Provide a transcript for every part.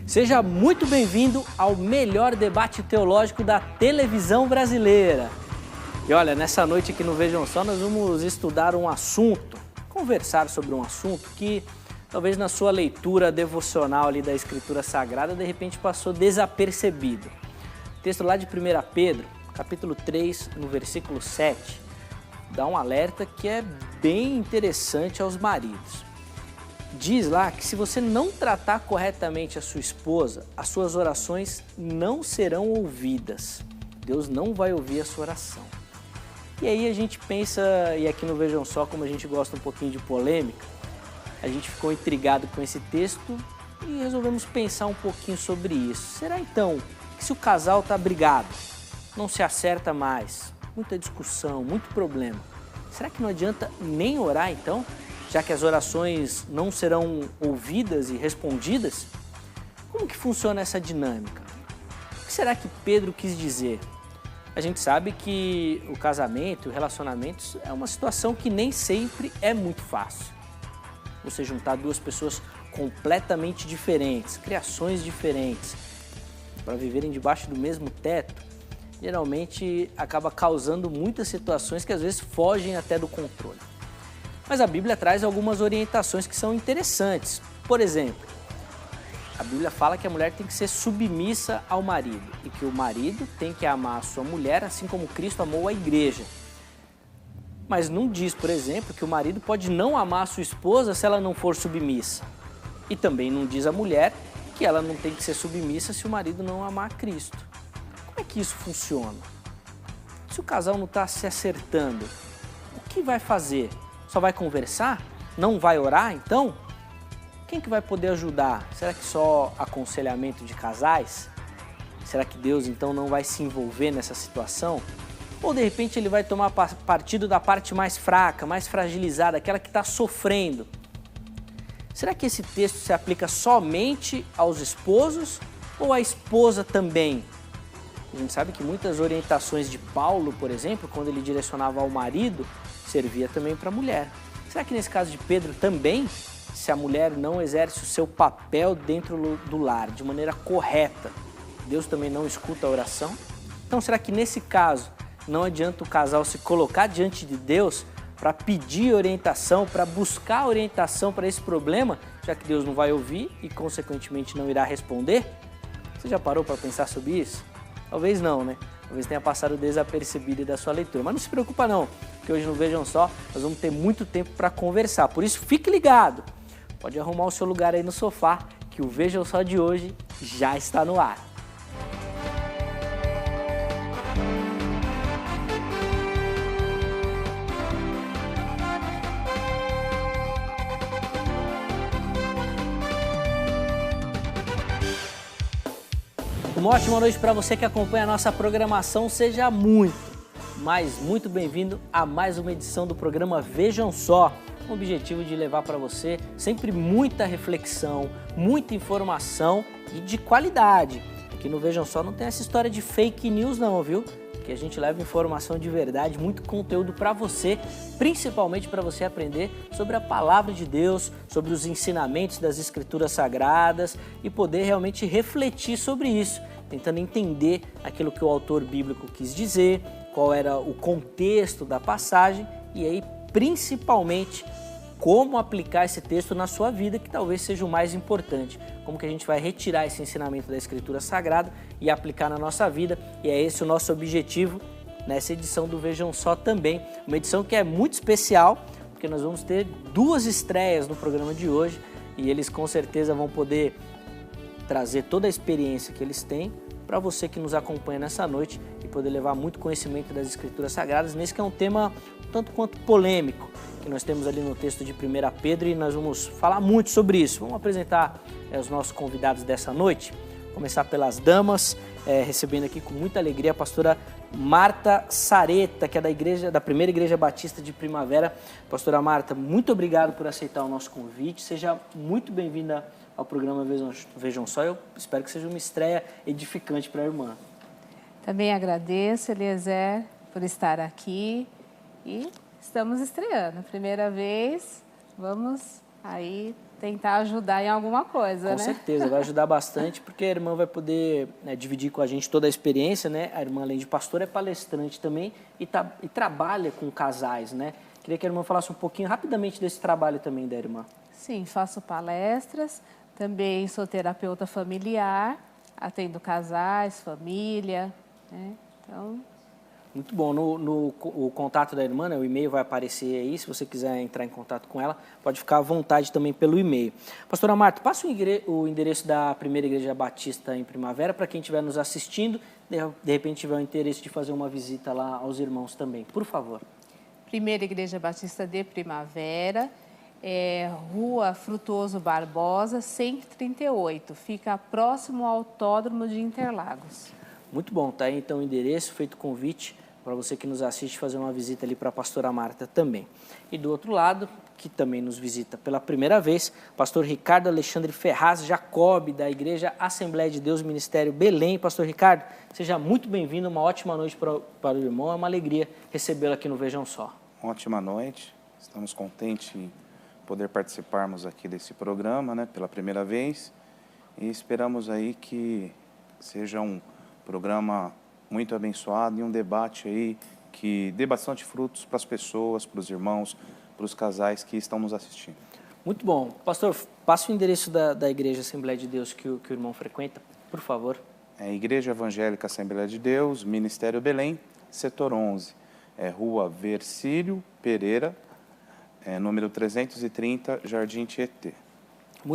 Seja muito bem-vindo ao melhor debate teológico da televisão brasileira. E olha, nessa noite aqui no Vejam Só, nós vamos estudar um assunto, conversar sobre um assunto que talvez na sua leitura devocional ali da Escritura Sagrada, de repente passou desapercebido. O texto lá de 1 Pedro, capítulo 3, no versículo 7, dá um alerta que é bem interessante aos maridos. Diz lá que se você não tratar corretamente a sua esposa, as suas orações não serão ouvidas. Deus não vai ouvir a sua oração. E aí a gente pensa, e aqui no Vejam Só, como a gente gosta um pouquinho de polêmica, a gente ficou intrigado com esse texto e resolvemos pensar um pouquinho sobre isso. Será então que se o casal está brigado, não se acerta mais, muita discussão, muito problema, será que não adianta nem orar então? Já que as orações não serão ouvidas e respondidas? Como que funciona essa dinâmica? O que será que Pedro quis dizer? A gente sabe que o casamento e o relacionamento é uma situação que nem sempre é muito fácil. Você juntar duas pessoas completamente diferentes, criações diferentes, para viverem debaixo do mesmo teto, geralmente acaba causando muitas situações que às vezes fogem até do controle. Mas a Bíblia traz algumas orientações que são interessantes. Por exemplo, a Bíblia fala que a mulher tem que ser submissa ao marido e que o marido tem que amar a sua mulher assim como Cristo amou a igreja. Mas não diz, por exemplo, que o marido pode não amar a sua esposa se ela não for submissa. E também não diz a mulher que ela não tem que ser submissa se o marido não amar a Cristo. Como é que isso funciona? Se o casal não está se acertando, o que vai fazer? Só vai conversar? Não vai orar, então? Quem que vai poder ajudar? Será que só aconselhamento de casais? Será que Deus, então, não vai se envolver nessa situação? Ou, de repente, ele vai tomar partido da parte mais fraca, mais fragilizada, aquela que está sofrendo? Será que esse texto se aplica somente aos esposos ou à esposa também? A gente sabe que muitas orientações de Paulo, por exemplo, quando ele direcionava ao marido, servia também para a mulher. Será que nesse caso de Pedro também, se a mulher não exerce o seu papel dentro do lar de maneira correta, Deus também não escuta a oração? Então será que nesse caso não adianta o casal se colocar diante de Deus para pedir orientação, para buscar orientação para esse problema, já que Deus não vai ouvir e consequentemente não irá responder? Você já parou para pensar sobre isso? Talvez não, né? Talvez tenha passado desapercebido da sua leitura. Mas não se preocupa não, porque hoje no Vejam Só nós vamos ter muito tempo para conversar. Por isso, fique ligado. Pode arrumar o seu lugar aí no sofá, que o Vejam Só de hoje já está no ar. Uma ótima noite para você que acompanha a nossa programação. Seja muito bem-vindo a mais uma edição do programa Vejam Só, com o objetivo de levar para você sempre muita reflexão, muita informação e de qualidade. Aqui no Vejam Só não tem essa história de fake news não, viu? Que a gente leva informação de verdade, muito conteúdo para você, principalmente para você aprender sobre a palavra de Deus, sobre os ensinamentos das Escrituras Sagradas e poder realmente refletir sobre isso, tentando entender aquilo que o autor bíblico quis dizer, qual era o contexto da passagem e aí, principalmente, como aplicar esse texto na sua vida, que talvez seja o mais importante. Como que a gente vai retirar esse ensinamento da Escritura Sagrada e aplicar na nossa vida. E é esse o nosso objetivo nessa edição do Vejam Só também. Uma edição que é muito especial, porque nós vamos ter duas estreias no programa de hoje e eles com certeza vão poder trazer toda a experiência que eles têm para você que nos acompanha nessa noite e poder levar muito conhecimento das Escrituras Sagradas nesse que é um tema tanto quanto polêmico que nós temos ali no texto de 1 Pedro e nós vamos falar muito sobre isso. Vamos apresentar os nossos convidados dessa noite. Começar pelas damas, recebendo aqui com muita alegria a pastora Marta Sareta, que é da Primeira Igreja Batista de Primavera. Pastora Marta, muito obrigado por aceitar o nosso convite. Seja muito bem-vinda ao programa Vejam Só. Eu espero que seja uma estreia edificante para a irmã. Também agradeço, Eliezer, por estar aqui e estamos estreando. Primeira vez, vamos aí tentar ajudar em alguma coisa, né? Com certeza, vai ajudar bastante, porque a irmã vai poder, né, dividir com a gente toda a experiência, né? A irmã, além de pastora, é palestrante também e trabalha com casais, né? Queria que a irmã falasse um pouquinho rapidamente desse trabalho também da irmã. Sim, faço palestras, também sou terapeuta familiar, atendo casais, família, né? Então... Muito bom. O contato da irmã, né, o e-mail vai aparecer aí. Se você quiser entrar em contato com ela, pode ficar à vontade também pelo e-mail. Pastora Marta, passa o endereço da Primeira Igreja Batista em Primavera para quem estiver nos assistindo, de repente tiver o interesse de fazer uma visita lá aos irmãos também. Por favor. Primeira Igreja Batista de Primavera, Rua Frutuoso Barbosa, 138. Fica próximo ao Autódromo de Interlagos. Muito bom. Tá aí então o endereço, feito o convite para você que nos assiste fazer uma visita ali para a pastora Marta também. E do outro lado, que também nos visita pela primeira vez, pastor Ricardo Alexandre Ferraz Jacob, da Igreja Assembleia de Deus Ministério Belém. Pastor Ricardo, seja muito bem-vindo, uma ótima noite para o irmão, é uma alegria recebê-lo aqui no Vejam Só. Ótima noite, estamos contentes em poder participarmos aqui desse programa, né, pela primeira vez, e esperamos aí que seja um programa muito abençoado e um debate aí que dê bastante frutos para as pessoas, para os irmãos, para os casais que estão nos assistindo. Muito bom. Pastor, passa o endereço da Igreja Assembleia de Deus que o irmão frequenta, por favor. Igreja Evangélica Assembleia de Deus, Ministério Belém, setor 11, Rua Vercílio Pereira, número 330, Jardim Tietê.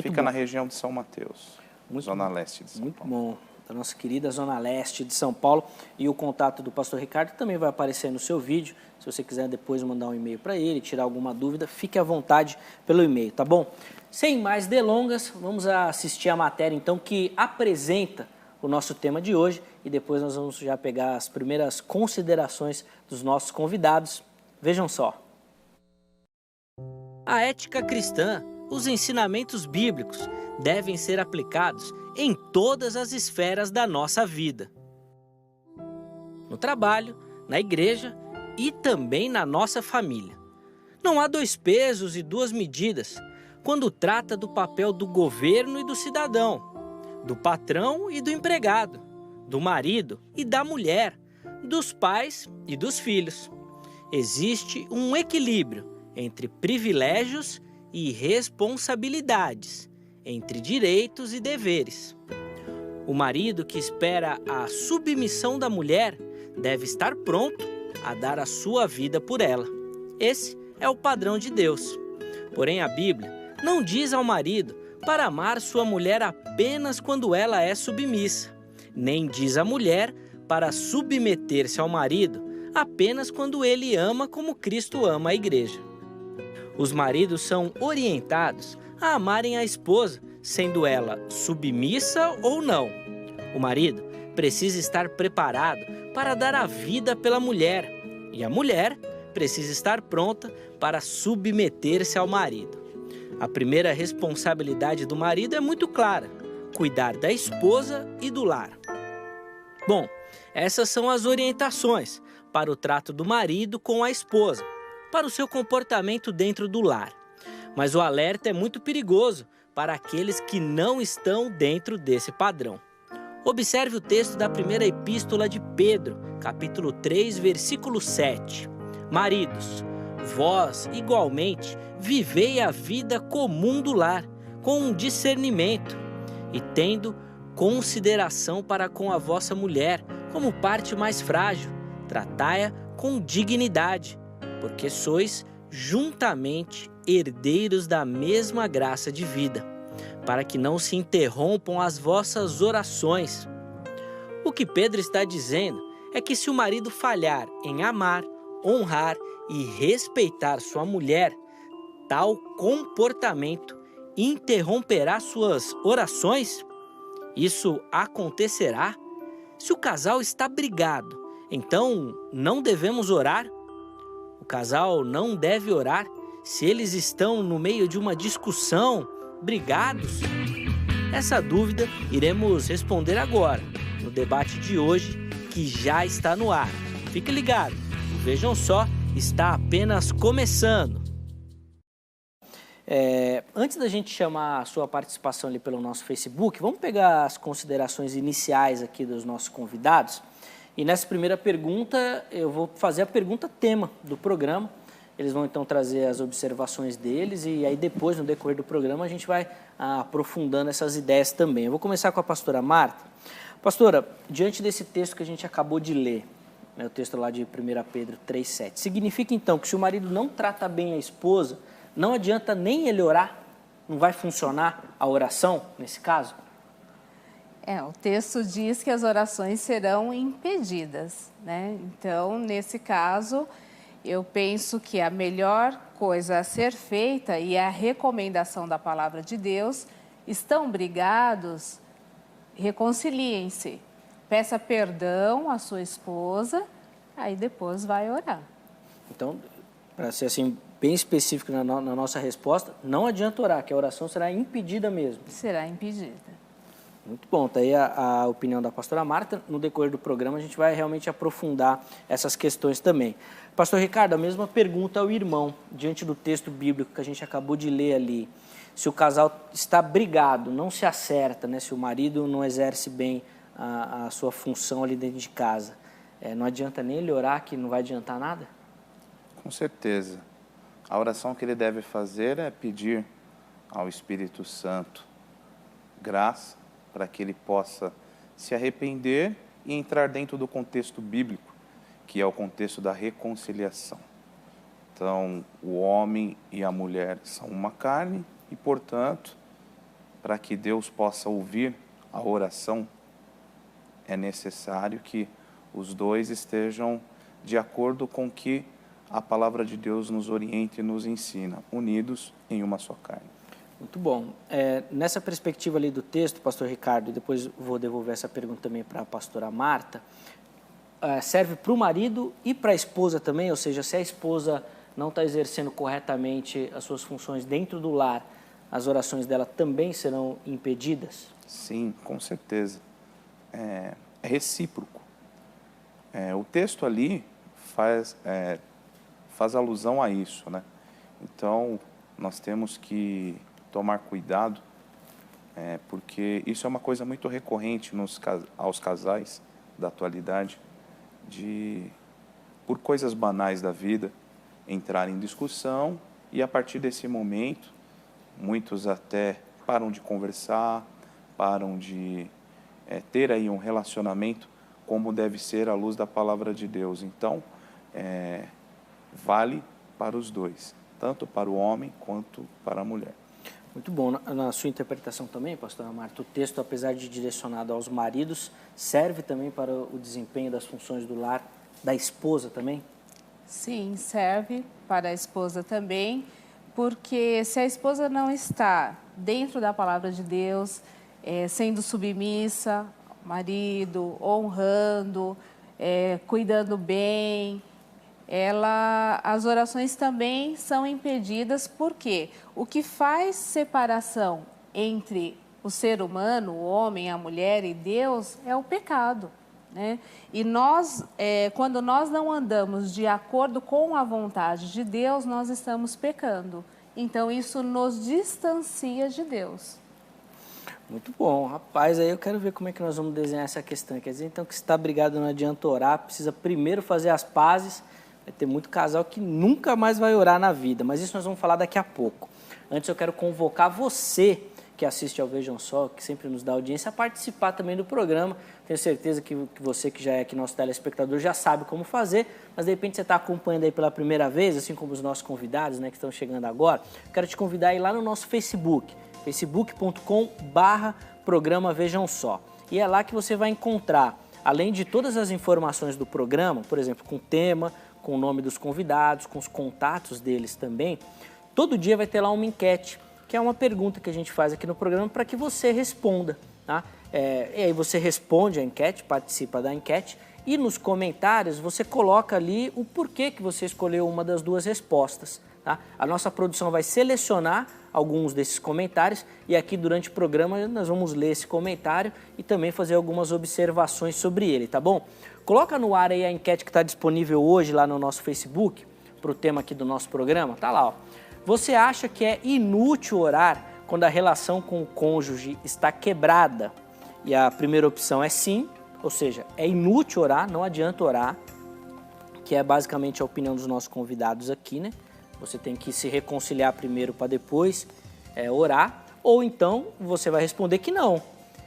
Fica na região de São Mateus, zona leste de São Paulo. Muito bom. Da nossa querida Zona Leste de São Paulo. E o contato do pastor Ricardo também vai aparecer no seu vídeo. Se você quiser depois mandar um e-mail para ele, tirar alguma dúvida, fique à vontade pelo e-mail, tá bom? Sem mais delongas, vamos assistir a matéria então que apresenta o nosso tema de hoje e depois nós vamos já pegar as primeiras considerações dos nossos convidados. Vejam só. A ética cristã, os ensinamentos bíblicos devem ser aplicados em todas as esferas da nossa vida. No trabalho, na igreja e também na nossa família. Não há dois pesos e duas medidas quando trata do papel do governo e do cidadão, do patrão e do empregado, do marido e da mulher, dos pais e dos filhos. Existe um equilíbrio entre privilégios e responsabilidades, entre direitos e deveres. O marido que espera a submissão da mulher deve estar pronto a dar a sua vida por ela. Esse é o padrão de Deus. Porém, a Bíblia não diz ao marido para amar sua mulher apenas quando ela é submissa, nem diz à mulher para submeter-se ao marido apenas quando ele ama como Cristo ama a igreja. Os maridos são orientados a amarem a esposa, sendo ela submissa ou não. O marido precisa estar preparado para dar a vida pela mulher, e a mulher precisa estar pronta para submeter-se ao marido. A primeira responsabilidade do marido é muito clara: cuidar da esposa e do lar. Bom, essas são as orientações para o trato do marido com a esposa, para o seu comportamento dentro do lar. Mas o alerta é muito perigoso para aqueles que não estão dentro desse padrão. Observe o texto da primeira epístola de Pedro, capítulo 3, versículo 7. Maridos, vós, igualmente, vivei a vida comum do lar, com um discernimento, e tendo consideração para com a vossa mulher, como parte mais frágil, tratai-a com dignidade, porque sois juntamente herdeiros da mesma graça de vida, para que não se interrompam as vossas orações. O que Pedro está dizendo é que se o marido falhar em amar, honrar e respeitar sua mulher, tal comportamento interromperá suas orações? Isso acontecerá? Se o casal está brigado, então não devemos orar? O casal não deve orar se eles estão no meio de uma discussão, brigados? Essa dúvida iremos responder agora, no debate de hoje, que já está no ar. Fique ligado, Vejam Só está apenas começando. Antes da gente chamar a sua participação ali pelo nosso Facebook, vamos pegar as considerações iniciais aqui dos nossos convidados. E nessa primeira pergunta, eu vou fazer a pergunta tema do programa. Eles vão então trazer as observações deles e aí depois, no decorrer do programa, a gente vai aprofundando essas ideias também. Eu vou começar com a pastora Marta. Pastora, diante desse texto que a gente acabou de ler, né, o texto lá de 1 Pedro 3,7, significa então que se o marido não trata bem a esposa, não adianta nem ele orar? Não vai funcionar a oração nesse caso? O texto diz que as orações serão impedidas, né? Então, nesse caso, eu penso que a melhor coisa a ser feita e a recomendação da palavra de Deus, estão brigados, reconciliem-se, peça perdão à sua esposa, aí depois vai orar. Então, para ser assim bem específico na nossa resposta, não adianta orar, que a oração será impedida mesmo. Será impedida. Muito bom, está aí a opinião da pastora Marta. No decorrer do programa a gente vai realmente aprofundar essas questões também. Pastor Ricardo, a mesma pergunta ao irmão, diante do texto bíblico que a gente acabou de ler ali. Se o casal está brigado, não se acerta, né? Se o marido não exerce bem a sua função ali dentro de casa, não adianta nem ele orar, que não vai adiantar nada? Com certeza. A oração que ele deve fazer é pedir ao Espírito Santo graça para que ele possa se arrepender e entrar dentro do contexto bíblico, que é o contexto da reconciliação. Então, o homem e a mulher são uma carne e, portanto, para que Deus possa ouvir a oração, é necessário que os dois estejam de acordo com o que a palavra de Deus nos orienta e nos ensina, unidos em uma só carne. Muito bom. Nessa perspectiva ali do texto, pastor Ricardo, e depois vou devolver essa pergunta também para a pastora Marta, serve para o marido e para a esposa também, ou seja, se a esposa não está exercendo corretamente as suas funções dentro do lar, as orações dela também serão impedidas? Sim, com certeza. É recíproco. O texto ali faz alusão a isso, né? Então, nós temos que tomar cuidado, porque isso é uma coisa muito recorrente aos casais da atualidade, por coisas banais da vida, entrar em discussão e, a partir desse momento, muitos até param de conversar, param de ter aí um relacionamento como deve ser à luz da palavra de Deus. Então, vale para os dois, tanto para o homem quanto para a mulher. Muito bom. Na sua interpretação também, pastora Marta, o texto, apesar de direcionado aos maridos, serve também para o desempenho das funções do lar da esposa também? Sim, serve para a esposa também, porque se a esposa não está dentro da palavra de Deus, sendo submissa ao marido, honrando, cuidando bem, as orações também são impedidas, porque o que faz separação entre o ser humano, o homem, a mulher e Deus, é o pecado, né? E nós, quando nós não andamos de acordo com a vontade de Deus, nós estamos pecando. Então, isso nos distancia de Deus. Muito bom. Rapaz, aí eu quero ver como é que nós vamos desenhar essa questão. Quer dizer, então, que se está brigado não adianta orar, precisa primeiro fazer as pazes. Vai ter muito casal que nunca mais vai orar na vida, mas isso nós vamos falar daqui a pouco. Antes eu quero convocar você que assiste ao Vejam Só, que sempre nos dá audiência, a participar também do programa. Tenho certeza que você que já é aqui nosso telespectador já sabe como fazer, mas de repente você está acompanhando aí pela primeira vez, assim como os nossos convidados, né, que estão chegando agora. Quero te convidar a ir lá no nosso Facebook, facebook.com/programa Vejam Só. E é lá que você vai encontrar, além de todas as informações do programa, por exemplo, com o tema, com o nome dos convidados, com os contatos deles também, todo dia vai ter lá uma enquete, que é uma pergunta que a gente faz aqui no programa para que você responda, tá? E aí você responde a enquete, participa da enquete e nos comentários você coloca ali o porquê que você escolheu uma das duas respostas, tá? A nossa produção vai selecionar alguns desses comentários e aqui durante o programa nós vamos ler esse comentário e também fazer algumas observações sobre ele, tá bom? Coloca no ar aí a enquete que está disponível hoje lá no nosso Facebook, para o tema aqui do nosso programa, tá lá, ó. Você acha que é inútil orar quando a relação com o cônjuge está quebrada? E a primeira opção é sim, ou seja, é inútil orar, não adianta orar, que é basicamente a opinião dos nossos convidados aqui, né? Você tem que se reconciliar primeiro para depois orar, ou então você vai responder que não,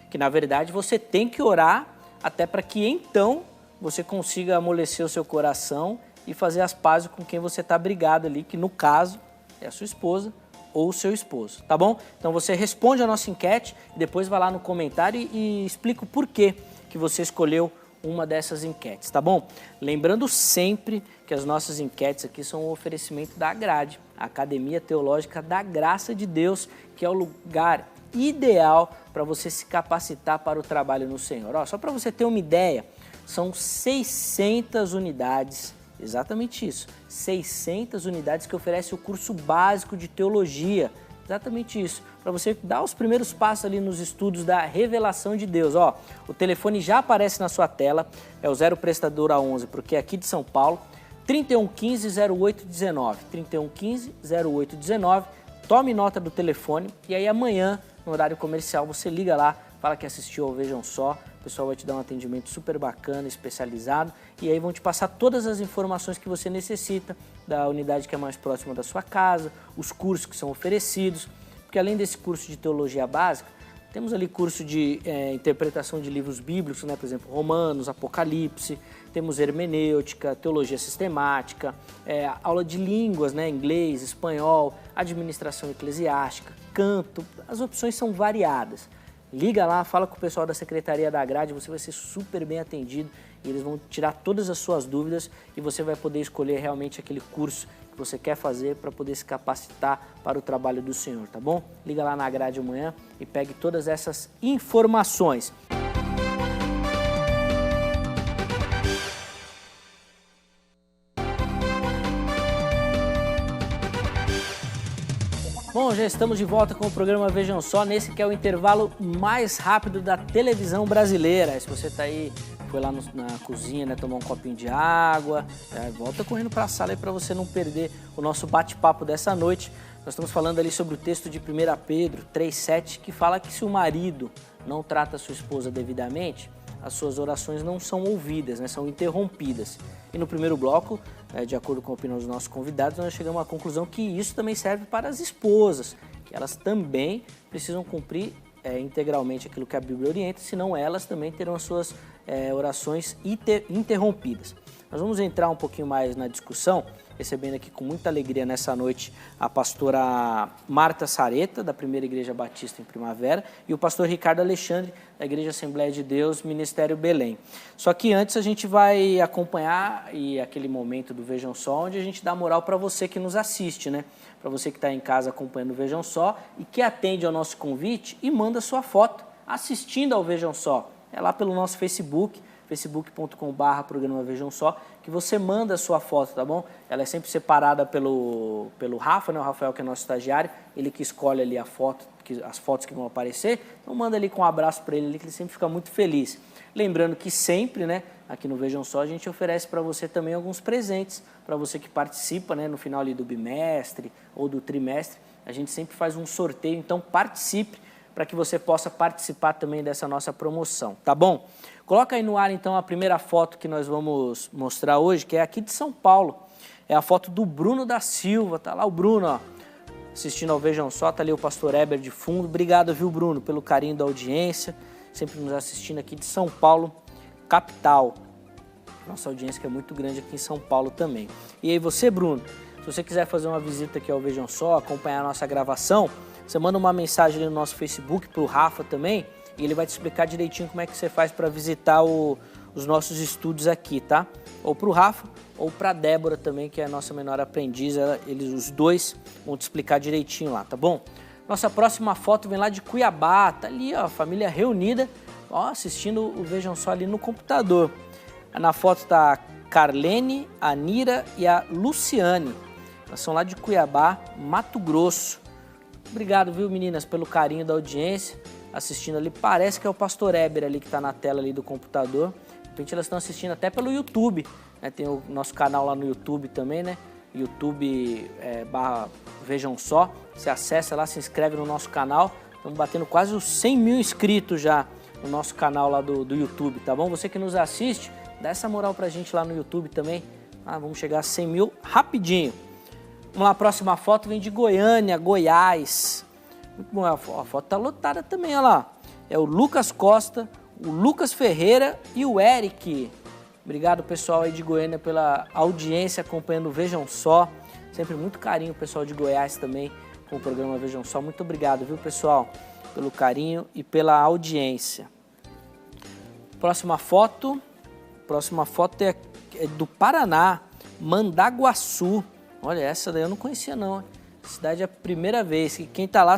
que na verdade você tem que orar até para que então você consiga amolecer o seu coração e fazer as pazes com quem você está brigado ali, que no caso é a sua esposa ou o seu esposo, tá bom? Então você responde a nossa enquete e depois vai lá no comentário e explica o porquê que você escolheu uma dessas enquetes, tá bom? Lembrando sempre que as nossas enquetes aqui são um oferecimento da Grade, a Academia Teológica da Graça de Deus, que é o lugar ideal para você se capacitar para o trabalho no Senhor. Ó, só para você ter uma ideia, são 600 unidades, exatamente isso, 600 unidades que oferece o curso básico de teologia, exatamente isso, para você dar os primeiros passos ali nos estudos da revelação de Deus. Ó, o telefone já aparece na sua tela, é o 0 prestadora 11, porque é aqui de São Paulo, 3115-0819, 3115-0819, tome nota do telefone e aí amanhã, no horário comercial, você liga lá, fala que assistiu ao Vejam Só, o pessoal vai te dar um atendimento super bacana, especializado, e aí vão te passar todas as informações que você necessita da unidade que é mais próxima da sua casa, os cursos que são oferecidos, porque além desse curso de teologia básica, temos ali curso de interpretação de livros bíblicos, né? Por exemplo, Romanos, Apocalipse, temos hermenêutica, teologia sistemática, aula de línguas, né? Inglês, espanhol, administração eclesiástica, canto, as opções são variadas. Liga lá, fala com o pessoal da Secretaria da Grade, você vai ser super bem atendido e eles vão tirar todas as suas dúvidas e você vai poder escolher realmente aquele curso que você quer fazer para poder se capacitar para o trabalho do Senhor, tá bom? Liga lá na Grade amanhã e pegue todas essas informações. Bom, já estamos de volta com o programa Vejam Só, nesse que é o intervalo mais rápido da televisão brasileira. Se você tá aí, foi lá na cozinha, né, tomar um copinho de água, volta correndo para a sala aí para você não perder o nosso bate-papo dessa noite. Nós estamos falando ali sobre o texto de 1 Pedro 3,7, que fala que se o marido não trata a sua esposa devidamente, as suas orações não são ouvidas, né, são interrompidas. E no primeiro bloco, de acordo com a opinião dos nossos convidados, nós chegamos à conclusão que isso também serve para as esposas, que elas também precisam cumprir integralmente aquilo que a Bíblia orienta, senão elas também terão as suas orações interrompidas. Nós vamos entrar um pouquinho mais na discussão, recebendo aqui com muita alegria nessa noite a pastora Marta Sareta, da Primeira Igreja Batista em Primavera, e o pastor Ricardo Alexandre, da Igreja Assembleia de Deus, Ministério Belém. Só que antes a gente vai acompanhar aquele momento do Vejam Só, onde a gente dá moral para você que nos assiste, né? Para você que está em casa acompanhando o Vejam Só e que atende ao nosso convite e manda sua foto assistindo ao Vejam Só. É lá pelo nosso Facebook, facebook.com/programa Vejam Só, que você manda a sua foto, tá bom? Ela é sempre separada pelo Rafa, né? O Rafael, que é nosso estagiário, ele que escolhe ali a foto, as fotos que vão aparecer, então manda ali com um abraço para ele ali, que ele sempre fica muito feliz. Lembrando que sempre, né, aqui no Vejam Só, a gente oferece para você também alguns presentes, para você que participa, né, no final ali do bimestre ou do trimestre, a gente sempre faz um sorteio, então participe, para que você possa participar também dessa nossa promoção, tá bom? Coloca aí no ar, então, a primeira foto que nós vamos mostrar hoje, que é aqui de São Paulo. É a foto do Bruno da Silva, tá lá o Bruno, ó, assistindo ao Vejam Só, tá ali o pastor Heber de fundo. Obrigado, viu, Bruno, pelo carinho da audiência, sempre nos assistindo aqui de São Paulo, capital. Nossa audiência que é muito grande aqui em São Paulo também. E aí você, Bruno, se você quiser fazer uma visita aqui ao Vejam Só, acompanhar a nossa gravação, você manda uma mensagem ali no nosso Facebook, pro Rafa também, e ele vai te explicar direitinho como é que você faz para visitar os nossos estúdios aqui, tá? Ou pro Rafa, ou pra Débora também, que é a nossa menor aprendiz, os dois vão te explicar direitinho lá, tá bom? Nossa próxima foto vem lá de Cuiabá, tá ali, ó, a família reunida, ó, assistindo o Vejam Só ali no computador. Na foto tá a Carlene, a Nira e a Luciane, elas são lá de Cuiabá, Mato Grosso. Obrigado, viu, meninas, pelo carinho da audiência, assistindo ali. Parece que é o pastor Heber ali que está na tela ali do computador. De repente elas estão assistindo até pelo YouTube, né? Tem o nosso canal lá no YouTube também, né? YouTube barra Vejam Só. Você acessa lá, se inscreve no nosso canal. Estamos batendo quase os 100 mil inscritos já no nosso canal lá do YouTube, tá bom? Você que nos assiste, dá essa moral pra gente lá no YouTube também. Vamos chegar a 100 mil rapidinho. Vamos lá, a próxima foto vem de Goiânia, Goiás. Muito bom, a foto tá lotada também, olha lá. É o Lucas Costa, o Lucas Ferreira e o Eric. Obrigado, pessoal aí de Goiânia, pela audiência, acompanhando o Vejam Só. Sempre muito carinho, o pessoal de Goiás também, com o programa Vejam Só. Muito obrigado, viu, pessoal, pelo carinho e pela audiência. Próxima foto é do Paraná, Mandaguaçu. Olha, essa daí eu não conhecia não. Cidade é a primeira vez. E quem está lá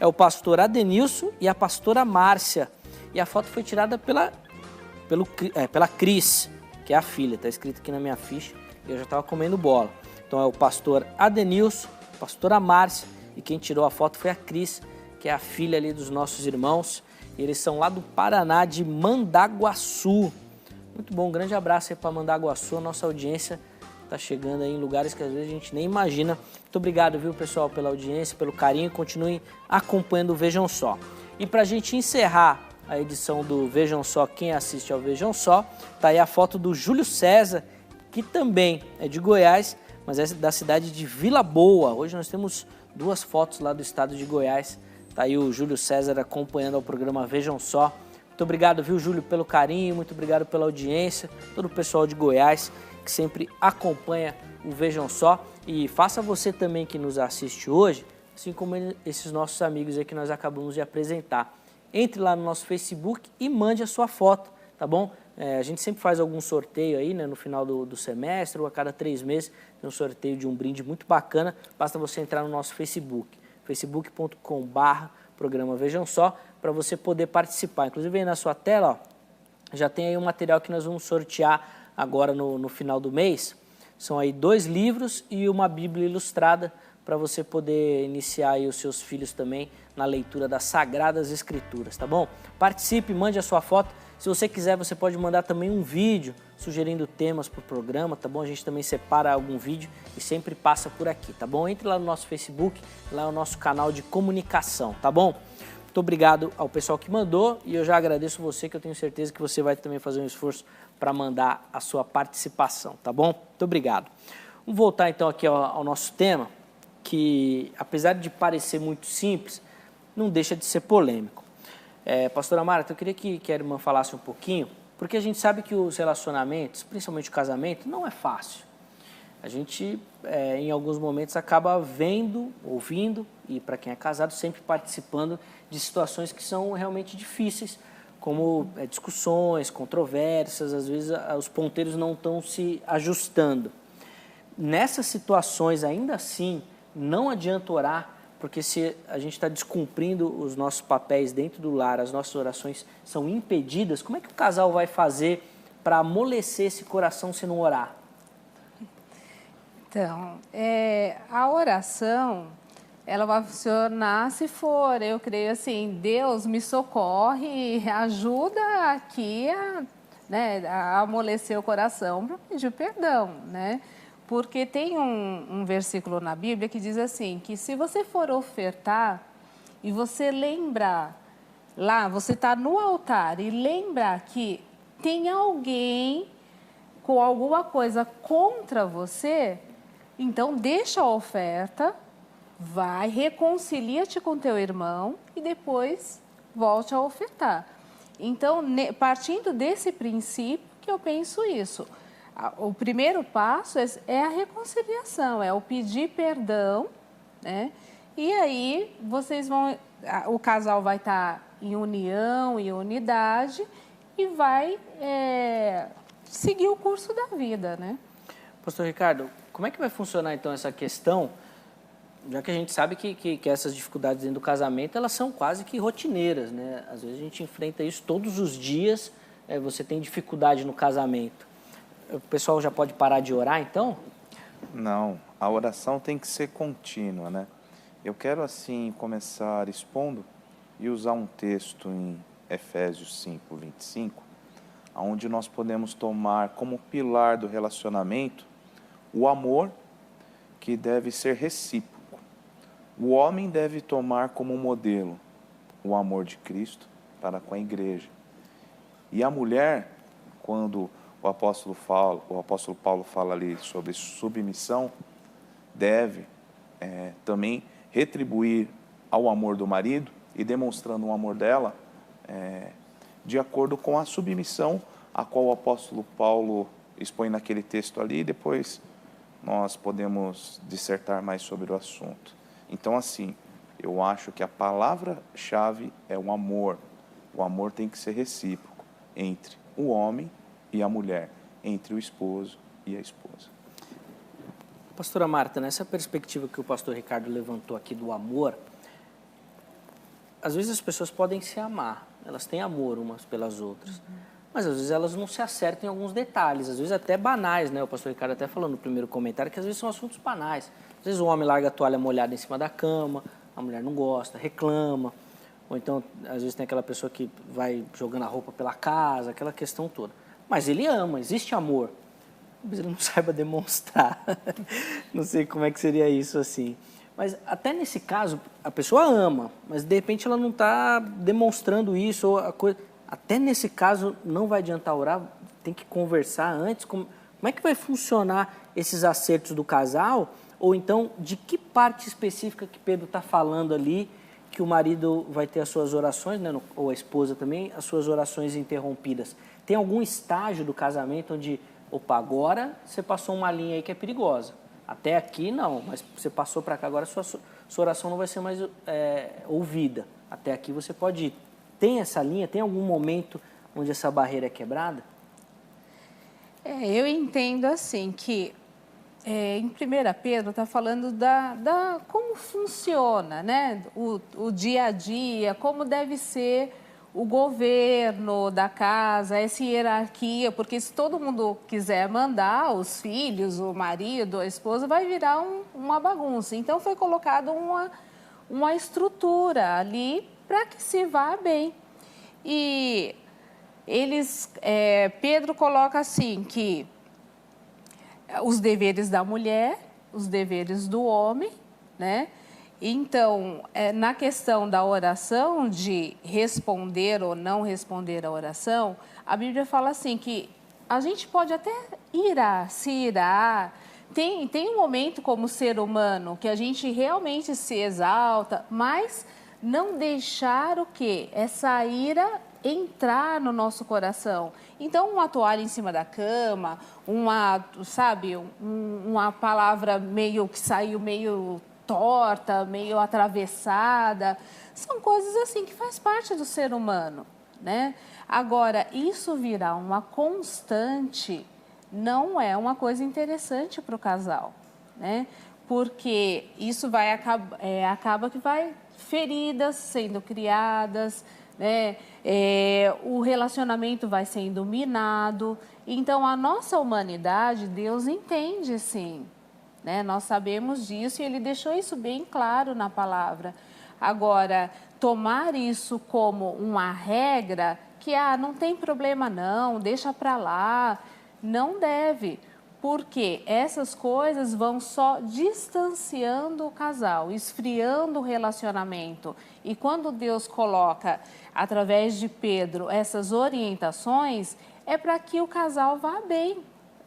é o pastor Adenilson e a pastora Márcia. E a foto foi tirada pela Cris, que é a filha. Está escrito aqui na minha ficha e eu já estava comendo bola. Então é o pastor Adenilson, a pastora Márcia, e quem tirou a foto foi a Cris, que é a filha ali dos nossos irmãos. E eles são lá do Paraná, de Mandaguaçu. Muito bom, um grande abraço aí para Mandaguaçu. A nossa audiência está chegando aí em lugares que às vezes a gente nem imagina. Muito obrigado, viu, pessoal, pela audiência, pelo carinho. Continuem acompanhando o Vejam Só. E para a gente encerrar a edição do Vejam Só, quem assiste ao Vejam Só, tá aí a foto do Júlio César, que também é de Goiás, mas é da cidade de Vila Boa. Hoje nós temos duas fotos lá do estado de Goiás. Tá aí o Júlio César acompanhando o programa Vejam Só. Muito obrigado, viu, Júlio, pelo carinho, muito obrigado pela audiência, todo o pessoal de Goiás que sempre acompanha o Vejam Só. E faça você também que nos assiste hoje, assim como esses nossos amigos aí que nós acabamos de apresentar. Entre lá no nosso Facebook e mande a sua foto, tá bom? A gente sempre faz algum sorteio aí, né, no final do semestre ou a cada 3 meses, tem um sorteio de um brinde muito bacana. Basta você entrar no nosso Facebook, facebook.com/programa Vejam Só, para você poder participar. Inclusive aí na sua tela, ó, já tem aí um material que nós vamos sortear agora no final do mês. São aí 2 livros e uma Bíblia ilustrada para você poder iniciar aí os seus filhos também na leitura das Sagradas Escrituras, tá bom? Participe, mande a sua foto. Se você quiser, você pode mandar também um vídeo sugerindo temas para o programa, tá bom? A gente também separa algum vídeo e sempre passa por aqui, tá bom? Entre lá no nosso Facebook, lá é o nosso canal de comunicação, tá bom? Muito obrigado ao pessoal que mandou e eu já agradeço você, que eu tenho certeza que você vai também fazer um esforço para mandar a sua participação, tá bom? Muito obrigado. Vamos voltar então aqui ao nosso tema, que apesar de parecer muito simples, não deixa de ser polêmico. Pastora Marta, eu queria que a irmã falasse um pouquinho, porque a gente sabe que os relacionamentos, principalmente o casamento, não é fácil. A gente, em alguns momentos, acaba vendo, ouvindo, e para quem é casado, sempre participando de situações que são realmente difíceis, como discussões, controvérsias, às vezes os ponteiros não estão se ajustando. Nessas situações, ainda assim, não adianta orar, porque se a gente está descumprindo os nossos papéis dentro do lar, as nossas orações são impedidas, como é que o casal vai fazer para amolecer esse coração se não orar? Então, a oração, ela vai funcionar se for, eu creio assim, Deus me socorre, ajuda aqui a amolecer o coração para pedir perdão, né? Porque tem um versículo na Bíblia que diz assim, que se você for ofertar e você lembrar, lá você está no altar e lembrar que tem alguém com alguma coisa contra você, então deixa a oferta, vai, reconcilia-te com teu irmão e depois volte a ofertar. Então, partindo desse princípio que eu penso isso. O primeiro passo é a reconciliação, é o pedir perdão, né? E aí o casal vai estar em união e unidade e vai seguir o curso da vida, né? Pastor Ricardo, como é que vai funcionar então essa questão, já que a gente sabe que essas dificuldades dentro do casamento, elas são quase que rotineiras, né? Às vezes a gente enfrenta isso todos os dias, você tem dificuldade no casamento. O pessoal já pode parar de orar, então? Não, a oração tem que ser contínua, né? Eu quero, assim, começar expondo e usar um texto em Efésios 5, 25, onde nós podemos tomar como pilar do relacionamento o amor que deve ser recíproco. O homem deve tomar como modelo o amor de Cristo para com a igreja. E a mulher, quando o apóstolo Paulo fala ali sobre submissão, deve também retribuir ao amor do marido e demonstrando o amor dela de acordo com a submissão a qual o apóstolo Paulo expõe naquele texto ali, e depois nós podemos dissertar mais sobre o assunto. Então, assim, eu acho que a palavra-chave é o amor. O amor tem que ser recíproco entre o homem e a mulher, entre o esposo e a esposa. Pastora Marta, nessa perspectiva que o pastor Ricardo levantou aqui do amor, às vezes as pessoas podem se amar, elas têm amor umas pelas outras, mas às vezes elas não se acertam em alguns detalhes, às vezes até banais, né? O pastor Ricardo até falou no primeiro comentário que às vezes são assuntos banais. Às vezes o homem larga a toalha molhada em cima da cama, a mulher não gosta, reclama, ou então às vezes tem aquela pessoa que vai jogando a roupa pela casa, aquela questão toda. Mas ele ama, existe amor. Talvez ele não saiba demonstrar. Não sei como é que seria isso assim. Mas até nesse caso, a pessoa ama, mas de repente ela não está demonstrando isso. Ou a coisa... Até nesse caso não vai adiantar orar, tem que conversar antes. Como é que vai funcionar esses acertos do casal? Ou então, de que parte específica que Pedro está falando ali que o marido vai ter as suas orações, né, ou a esposa também, as suas orações interrompidas? Tem algum estágio do casamento onde, opa, agora você passou uma linha aí que é perigosa. Até aqui não, mas você passou para cá, agora sua oração não vai ser mais ouvida. Até aqui você pode ir. Tem essa linha? Tem algum momento onde essa barreira é quebrada? Eu entendo assim que em 1 Pedro está falando da como funciona, né? O dia a dia, como deve ser o governo da casa, essa hierarquia, porque se todo mundo quiser mandar, os filhos, o marido, a esposa, vai virar uma bagunça. Então foi colocado uma estrutura ali para que se vá bem. E Pedro coloca assim que os deveres da mulher, os deveres do homem, né? Então, na questão da oração, de responder ou não responder a oração, a Bíblia fala assim que a gente pode até se irar. Tem um momento como ser humano que a gente realmente se exalta, mas não deixar o quê? Essa ira entrar no nosso coração. Então, uma toalha em cima da cama, uma palavra que saiu meio torta, meio atravessada, são coisas assim que faz parte do ser humano, né? Agora, isso virar uma constante não é uma coisa interessante para o casal, né? Porque isso acaba que vai feridas sendo criadas, né? O relacionamento vai sendo minado. Então, a nossa humanidade, Deus entende, sim. Né? Nós sabemos disso e Ele deixou isso bem claro na palavra. Agora, tomar isso como uma regra, que não tem problema não, deixa para lá, não deve. Porque essas coisas vão só distanciando o casal, esfriando o relacionamento. E quando Deus coloca, através de Pedro, essas orientações, é para que o casal vá bem,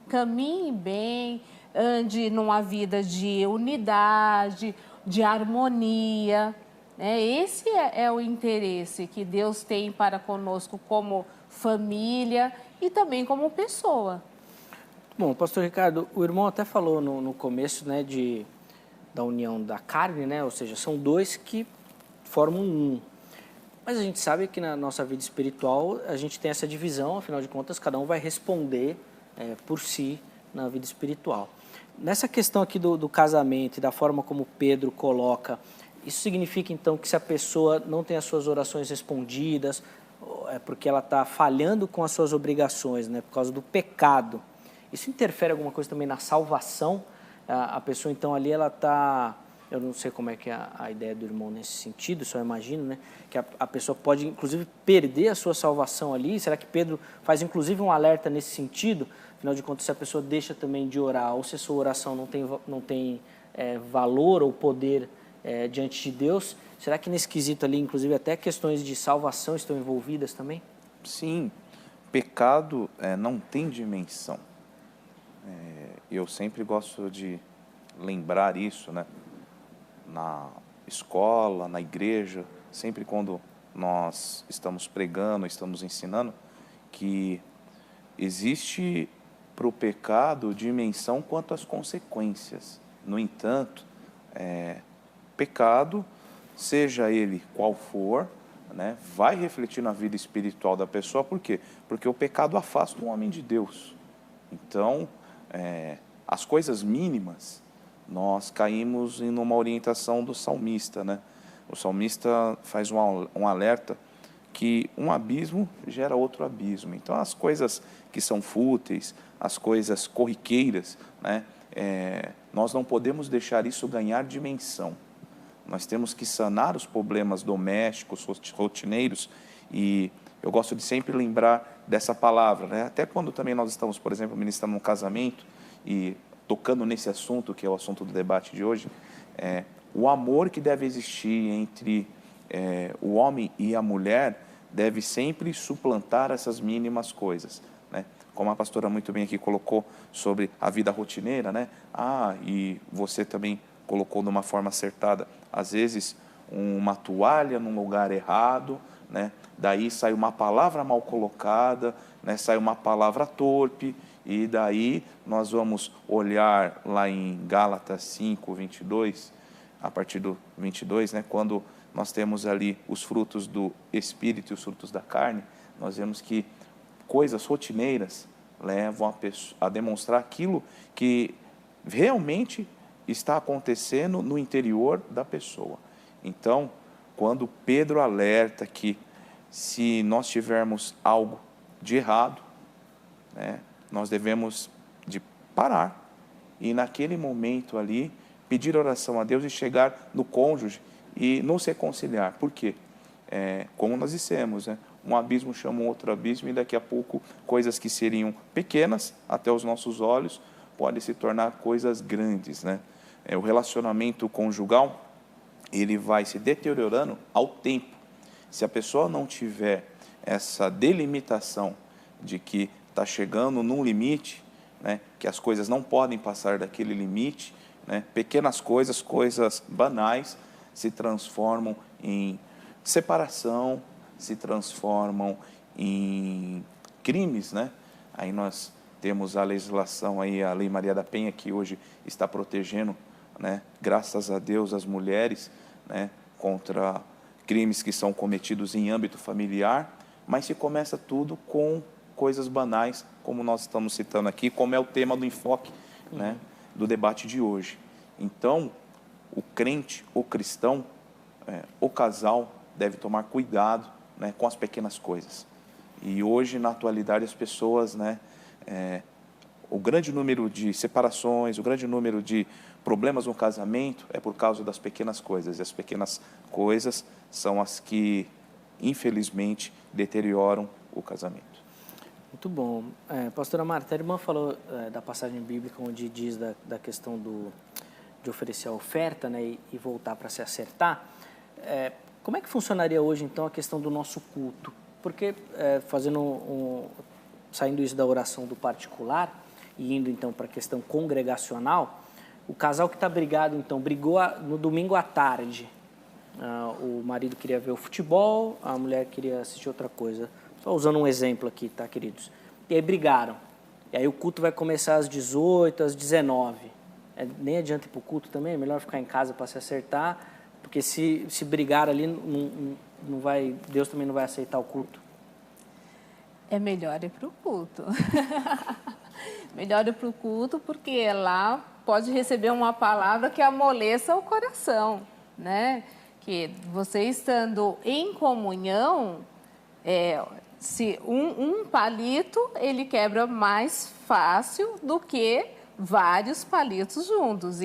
caminhe bem, ande numa vida de unidade, de harmonia. Né? Esse é o interesse que Deus tem para conosco como família e também como pessoa. Bom, pastor Ricardo, o irmão até falou no começo, né, da união da carne, né? Ou seja, são dois que formam um. Mas a gente sabe que na nossa vida espiritual a gente tem essa divisão, afinal de contas, cada um vai responder por si na vida espiritual. Nessa questão aqui do casamento e da forma como Pedro coloca, isso significa então que se a pessoa não tem as suas orações respondidas, é porque ela está falhando com as suas obrigações, né, por causa do pecado. Isso interfere alguma coisa também na salvação? A pessoa, então, ali, ela está... Eu não sei como é que é a ideia do irmão nesse sentido, só imagino, né? Que a pessoa pode, inclusive, perder a sua salvação ali. Será que Pedro faz, inclusive, um alerta nesse sentido? Afinal de contas, se a pessoa deixa também de orar, ou se a sua oração não tem valor ou poder diante de Deus. Será que nesse quesito ali, inclusive, até questões de salvação estão envolvidas também? Sim, pecado não tem dimensão. Eu sempre gosto de lembrar isso, né? Na escola, na igreja, sempre quando nós estamos pregando, estamos ensinando, que existe para o pecado dimensão quanto às consequências. No entanto, pecado, seja ele qual for, né, vai refletir na vida espiritual da pessoa. Por quê? Porque o pecado afasta um homem de Deus. Então, as coisas mínimas, nós caímos em uma orientação do salmista, né? O salmista faz um alerta que um abismo gera outro abismo. Então, as coisas que são fúteis, as coisas corriqueiras, né, nós não podemos deixar isso ganhar dimensão. Nós temos que sanar os problemas domésticos, rotineiros, e eu gosto de sempre lembrar dessa palavra, né? Até quando também nós estamos, por exemplo, ministrando um casamento e tocando nesse assunto, que é o assunto do debate de hoje, o amor que deve existir entre o homem e a mulher deve sempre suplantar essas mínimas coisas, né? Como a pastora muito bem aqui colocou sobre a vida rotineira, né? E você também colocou de uma forma acertada, às vezes uma toalha num lugar errado, né? Daí sai uma palavra mal colocada, né? Sai uma palavra torpe, e daí nós vamos olhar lá em Gálatas 5, 22, a partir do 22, né? Quando nós temos ali os frutos do Espírito e os frutos da carne, nós vemos que coisas rotineiras levam a demonstrar aquilo que realmente está acontecendo no interior da pessoa. Então, quando Pedro alerta que se nós tivermos algo de errado, né, nós devemos de parar e naquele momento ali pedir oração a Deus e chegar no cônjuge e nos reconciliar. Por quê? Como nós dissemos, né, um abismo chama um outro abismo, e daqui a pouco coisas que seriam pequenas até os nossos olhos podem se tornar coisas grandes, né? O relacionamento conjugal, ele vai se deteriorando ao tempo. Se a pessoa não tiver essa delimitação de que está chegando num limite, né, que as coisas não podem passar daquele limite, né, pequenas coisas, coisas banais, se transformam em separação, se transformam em crimes, né? Aí nós temos a legislação aí, a Lei Maria da Penha, que hoje está protegendo, né, graças a Deus, as mulheres, né, contra crimes que são cometidos em âmbito familiar, mas se começa tudo com coisas banais, como nós estamos citando aqui, como é o tema do enfoque, né, do debate de hoje. Então, o crente, o cristão, o casal deve tomar cuidado, né, com as pequenas coisas. E hoje, na atualidade, as pessoas, né, o grande número de separações, o grande número de problemas no casamento é por causa das pequenas coisas. E as pequenas coisas são as que, infelizmente, deterioram o casamento. Muito bom. Pastora Marta, a irmã falou da passagem bíblica onde diz da questão de oferecer a oferta, né, e voltar para se acertar. Como é que funcionaria hoje, então, a questão do nosso culto? Porque, saindo isso da oração do particular e indo, então, para a questão congregacional, o casal que está brigado, então, brigou no domingo à tarde. O marido queria ver o futebol, a mulher queria assistir outra coisa. Só usando um exemplo aqui, tá, queridos? E aí brigaram. E aí o culto vai começar às 18, às 19. Nem adianta ir para o culto também, é melhor ficar em casa para se acertar, porque se brigar ali, não vai, Deus também não vai aceitar o culto. É melhor ir para o culto. Melhor ir para o culto, porque lá pode receber uma palavra que amoleça o coração, né? Que você estando em comunhão, se um palito, ele quebra mais fácil do que vários palitos juntos.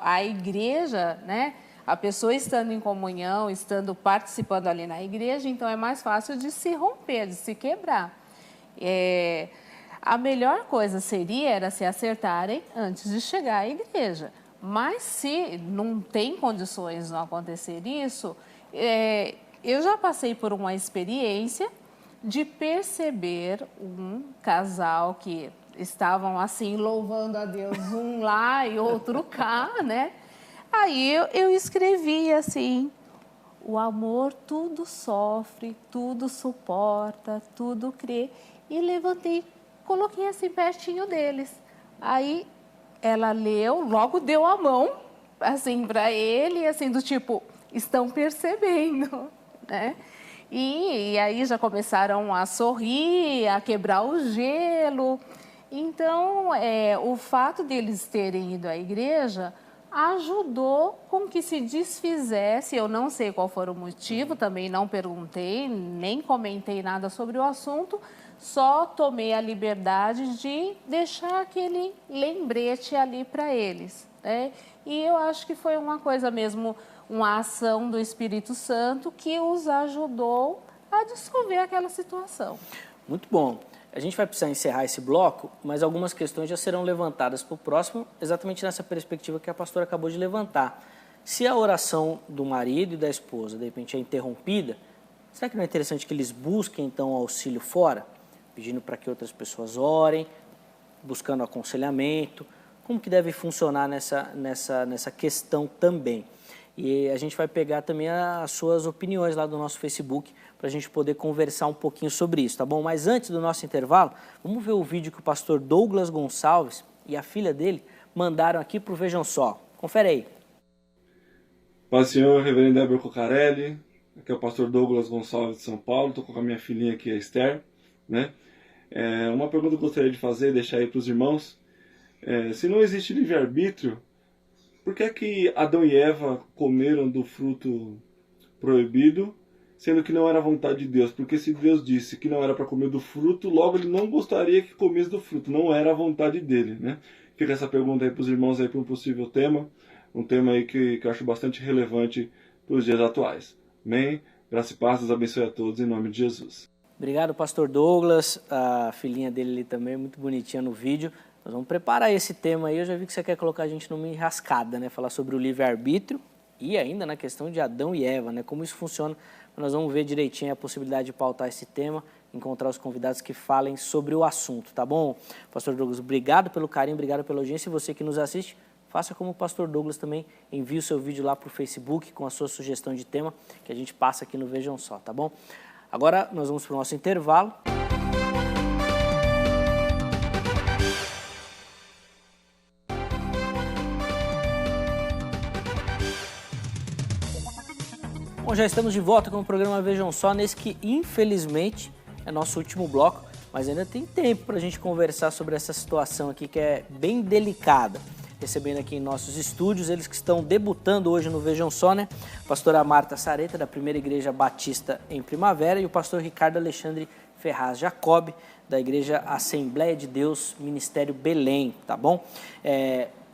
A igreja, né? A pessoa estando em comunhão, estando participando ali na igreja, então é mais fácil de se romper, de se quebrar. A melhor coisa era se acertarem antes de chegar à igreja. Mas se não tem condições de não acontecer isso, eu já passei por uma experiência de perceber um casal que estavam assim louvando a Deus, um lá e outro cá, né? Aí eu escrevi assim: o amor tudo sofre, tudo suporta, tudo crê. E levantei, coloquei assim pertinho deles. Aí ela leu, logo deu a mão assim para ele, assim do tipo, estão percebendo, né? E aí já começaram a sorrir, a quebrar o gelo. Então, o fato deles terem ido à igreja ajudou com que se desfizesse. Eu não sei qual foi o motivo, também não perguntei, nem comentei nada sobre o assunto, só tomei a liberdade de deixar aquele lembrete ali para eles, né? E eu acho que foi uma coisa mesmo, uma ação do Espírito Santo que os ajudou a dissolver aquela situação. Muito bom. A gente vai precisar encerrar esse bloco, mas algumas questões já serão levantadas para o próximo, exatamente nessa perspectiva que a pastora acabou de levantar. Se a oração do marido e da esposa, de repente, é interrompida, será que não é interessante que eles busquem, então, auxílio fora? Pedindo para que outras pessoas orem, buscando aconselhamento. Como que deve funcionar nessa questão também? E a gente vai pegar também as suas opiniões lá do nosso Facebook para a gente poder conversar um pouquinho sobre isso, tá bom? Mas antes do nosso intervalo, vamos ver o vídeo que o pastor Douglas Gonçalves e a filha dele mandaram aqui para o Vejam Só. Confere aí. Paz do Senhor, reverendo Heber Cocarelli, aqui é o pastor Douglas Gonçalves de São Paulo, estou com a minha filhinha aqui, a Esther, né? Uma pergunta que eu gostaria de fazer, deixar aí para os irmãos, se não existe livre-arbítrio, por que é que Adão e Eva comeram do fruto proibido, sendo que não era a vontade de Deus? Porque se Deus disse que não era para comer do fruto, logo ele não gostaria que comesse do fruto, não era a vontade dele, né? Fica essa pergunta aí para os irmãos aí para um possível tema, um tema aí que eu acho bastante relevante para os dias atuais. Amém? Graça e paz, Deus abençoe a todos em nome de Jesus. Obrigado, pastor Douglas, a filhinha dele ali também, muito bonitinha no vídeo. Nós vamos preparar esse tema aí, eu já vi que você quer colocar a gente numa enrascada, né? Falar sobre o livre-arbítrio e ainda na questão de Adão e Eva, né? Como isso funciona. Nós vamos ver direitinho a possibilidade de pautar esse tema, encontrar os convidados que falem sobre o assunto, tá bom? Pastor Douglas, obrigado pelo carinho, obrigado pela audiência. E você que nos assiste, faça como o pastor Douglas também, envie o seu vídeo lá para o Facebook com a sua sugestão de tema, que a gente passa aqui no Vejam Só, tá bom? Agora nós vamos para o nosso intervalo. Bom, já estamos de volta com o programa Vejam Só, nesse que infelizmente é nosso último bloco, mas ainda tem tempo para a gente conversar sobre essa situação aqui que é bem delicada. Recebendo aqui em nossos estúdios, eles que estão debutando hoje no Vejam Só, né? A pastora Marta Sareta, da Primeira Igreja Batista em Primavera, e o pastor Ricardo Alexandre Ferraz Jacob, da Igreja Assembleia de Deus, Ministério Belém, tá bom?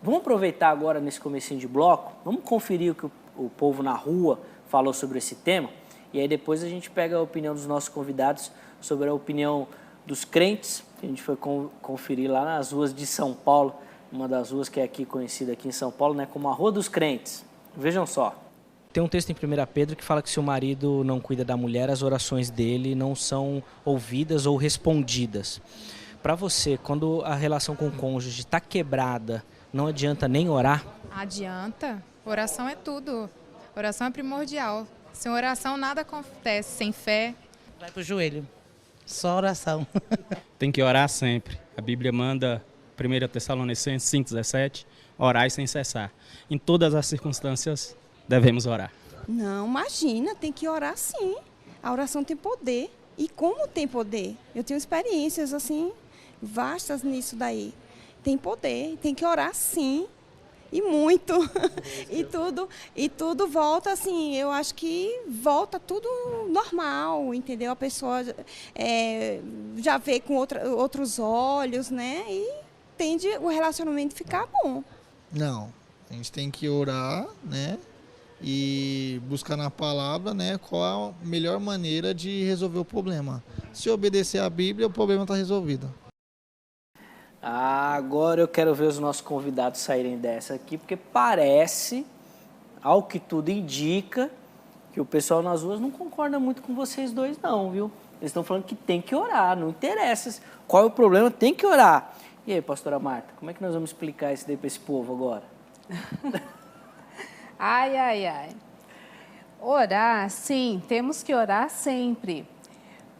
Vamos aproveitar agora nesse comecinho de bloco, vamos conferir o que o povo na rua falou sobre esse tema, e aí depois a gente pega a opinião dos nossos convidados sobre a opinião dos crentes, que a gente foi conferir lá nas ruas de São Paulo, uma das ruas que é aqui conhecida aqui em São Paulo, né, como a Rua dos Crentes. Vejam só. Tem um texto em 1 Pedro que fala que se o marido não cuida da mulher, as orações dele não são ouvidas ou respondidas. Para você, quando a relação com o cônjuge está quebrada, não adianta nem orar? Adianta. Oração é tudo. Oração é primordial. Sem oração nada acontece. Sem fé. Vai pro joelho. Só oração. Tem que orar sempre. A Bíblia manda, 1 Tessalonicenses 5,17, orai sem cessar. Em todas as circunstâncias devemos orar. Não, imagina, tem que orar sim. A oração tem poder. E como tem poder? Eu tenho experiências assim, vastas nisso daí. Tem poder, tem que orar sim. E muito. E tudo volta assim, eu acho que volta tudo normal, entendeu? A pessoa já vê com outros olhos, né? E tende o relacionamento ficar bom. Não, a gente tem que orar, né? E buscar na palavra, né? Qual a melhor maneira de resolver o problema. Se obedecer à Bíblia, o problema está resolvido. Agora eu quero ver os nossos convidados saírem dessa aqui, porque parece, ao que tudo indica, que o pessoal nas ruas não concorda muito com vocês dois não, viu? Eles estão falando que tem que orar, não interessa qual é o problema, tem que orar. E aí, pastora Marta, como é que nós vamos explicar isso daí para esse povo agora? Ai. Orar, sim, temos que orar sempre.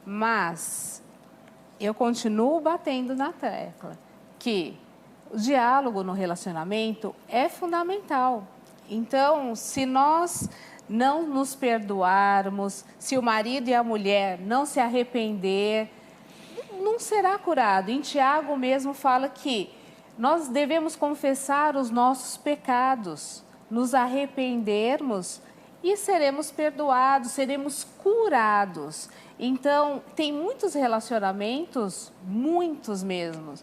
Mas eu continuo batendo na tecla que o diálogo no relacionamento é fundamental. Então, se nós não nos perdoarmos, se o marido e a mulher não se arrepender, não será curado. Em Tiago mesmo fala que nós devemos confessar os nossos pecados, nos arrependermos e seremos perdoados, seremos curados. Então, tem muitos relacionamentos, muitos mesmo,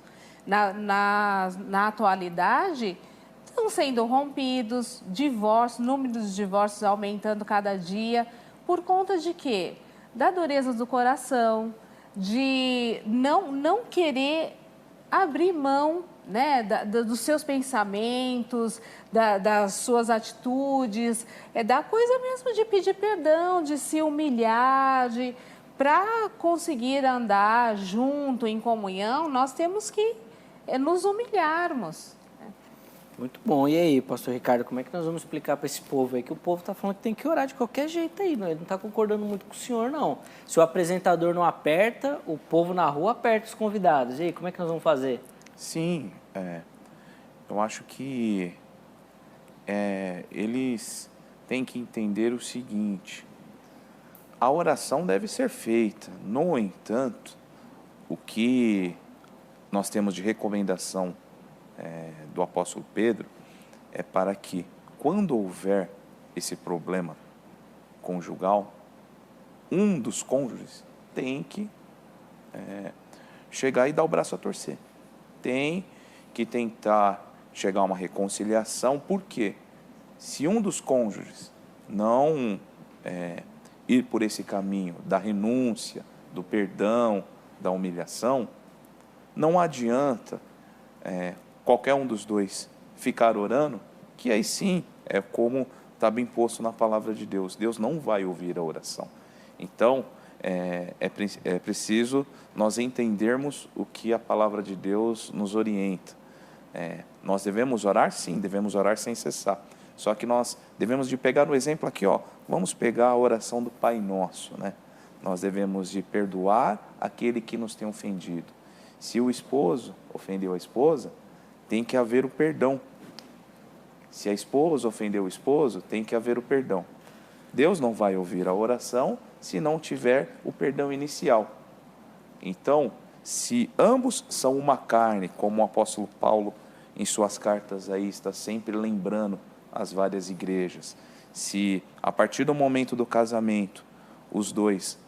na atualidade, estão sendo rompidos, divórcios, número de divórcios aumentando cada dia, por conta de quê? Da dureza do coração, de não querer abrir mão, né, dos seus pensamentos, das suas atitudes, da coisa mesmo de pedir perdão, de se humilhar, para conseguir andar junto, em comunhão, nós temos que nos humilharmos. Muito bom. E aí, pastor Ricardo, como é que nós vamos explicar para esse povo aí? Que o povo está falando que tem que orar de qualquer jeito aí, ele não está concordando muito com o senhor, não. Se o apresentador não aperta, o povo na rua aperta os convidados. E aí, como é que nós vamos fazer? Sim, eu acho que eles têm que entender o seguinte: a oração deve ser feita. No entanto, o que nós temos de recomendação do apóstolo Pedro é para que, quando houver esse problema conjugal, um dos cônjuges tem que chegar e dar o braço a torcer. Tem que tentar chegar a uma reconciliação, porque se um dos cônjuges não ir por esse caminho da renúncia, do perdão, da humilhação, não adianta qualquer um dos dois ficar orando, que aí sim é como está bem posto na palavra de Deus. Deus não vai ouvir a oração. Então, é preciso nós entendermos o que a palavra de Deus nos orienta. Nós devemos orar? Sim, devemos orar sem cessar. Só que nós devemos de pegar o exemplo aqui, vamos pegar a oração do Pai Nosso, né? Nós devemos de perdoar aquele que nos tem ofendido. Se o esposo ofendeu a esposa, tem que haver o perdão. Se a esposa ofendeu o esposo, tem que haver o perdão. Deus não vai ouvir a oração se não tiver o perdão inicial. Então, se ambos são uma carne, como o apóstolo Paulo em suas cartas aí está sempre lembrando as várias igrejas, se a partir do momento do casamento os dois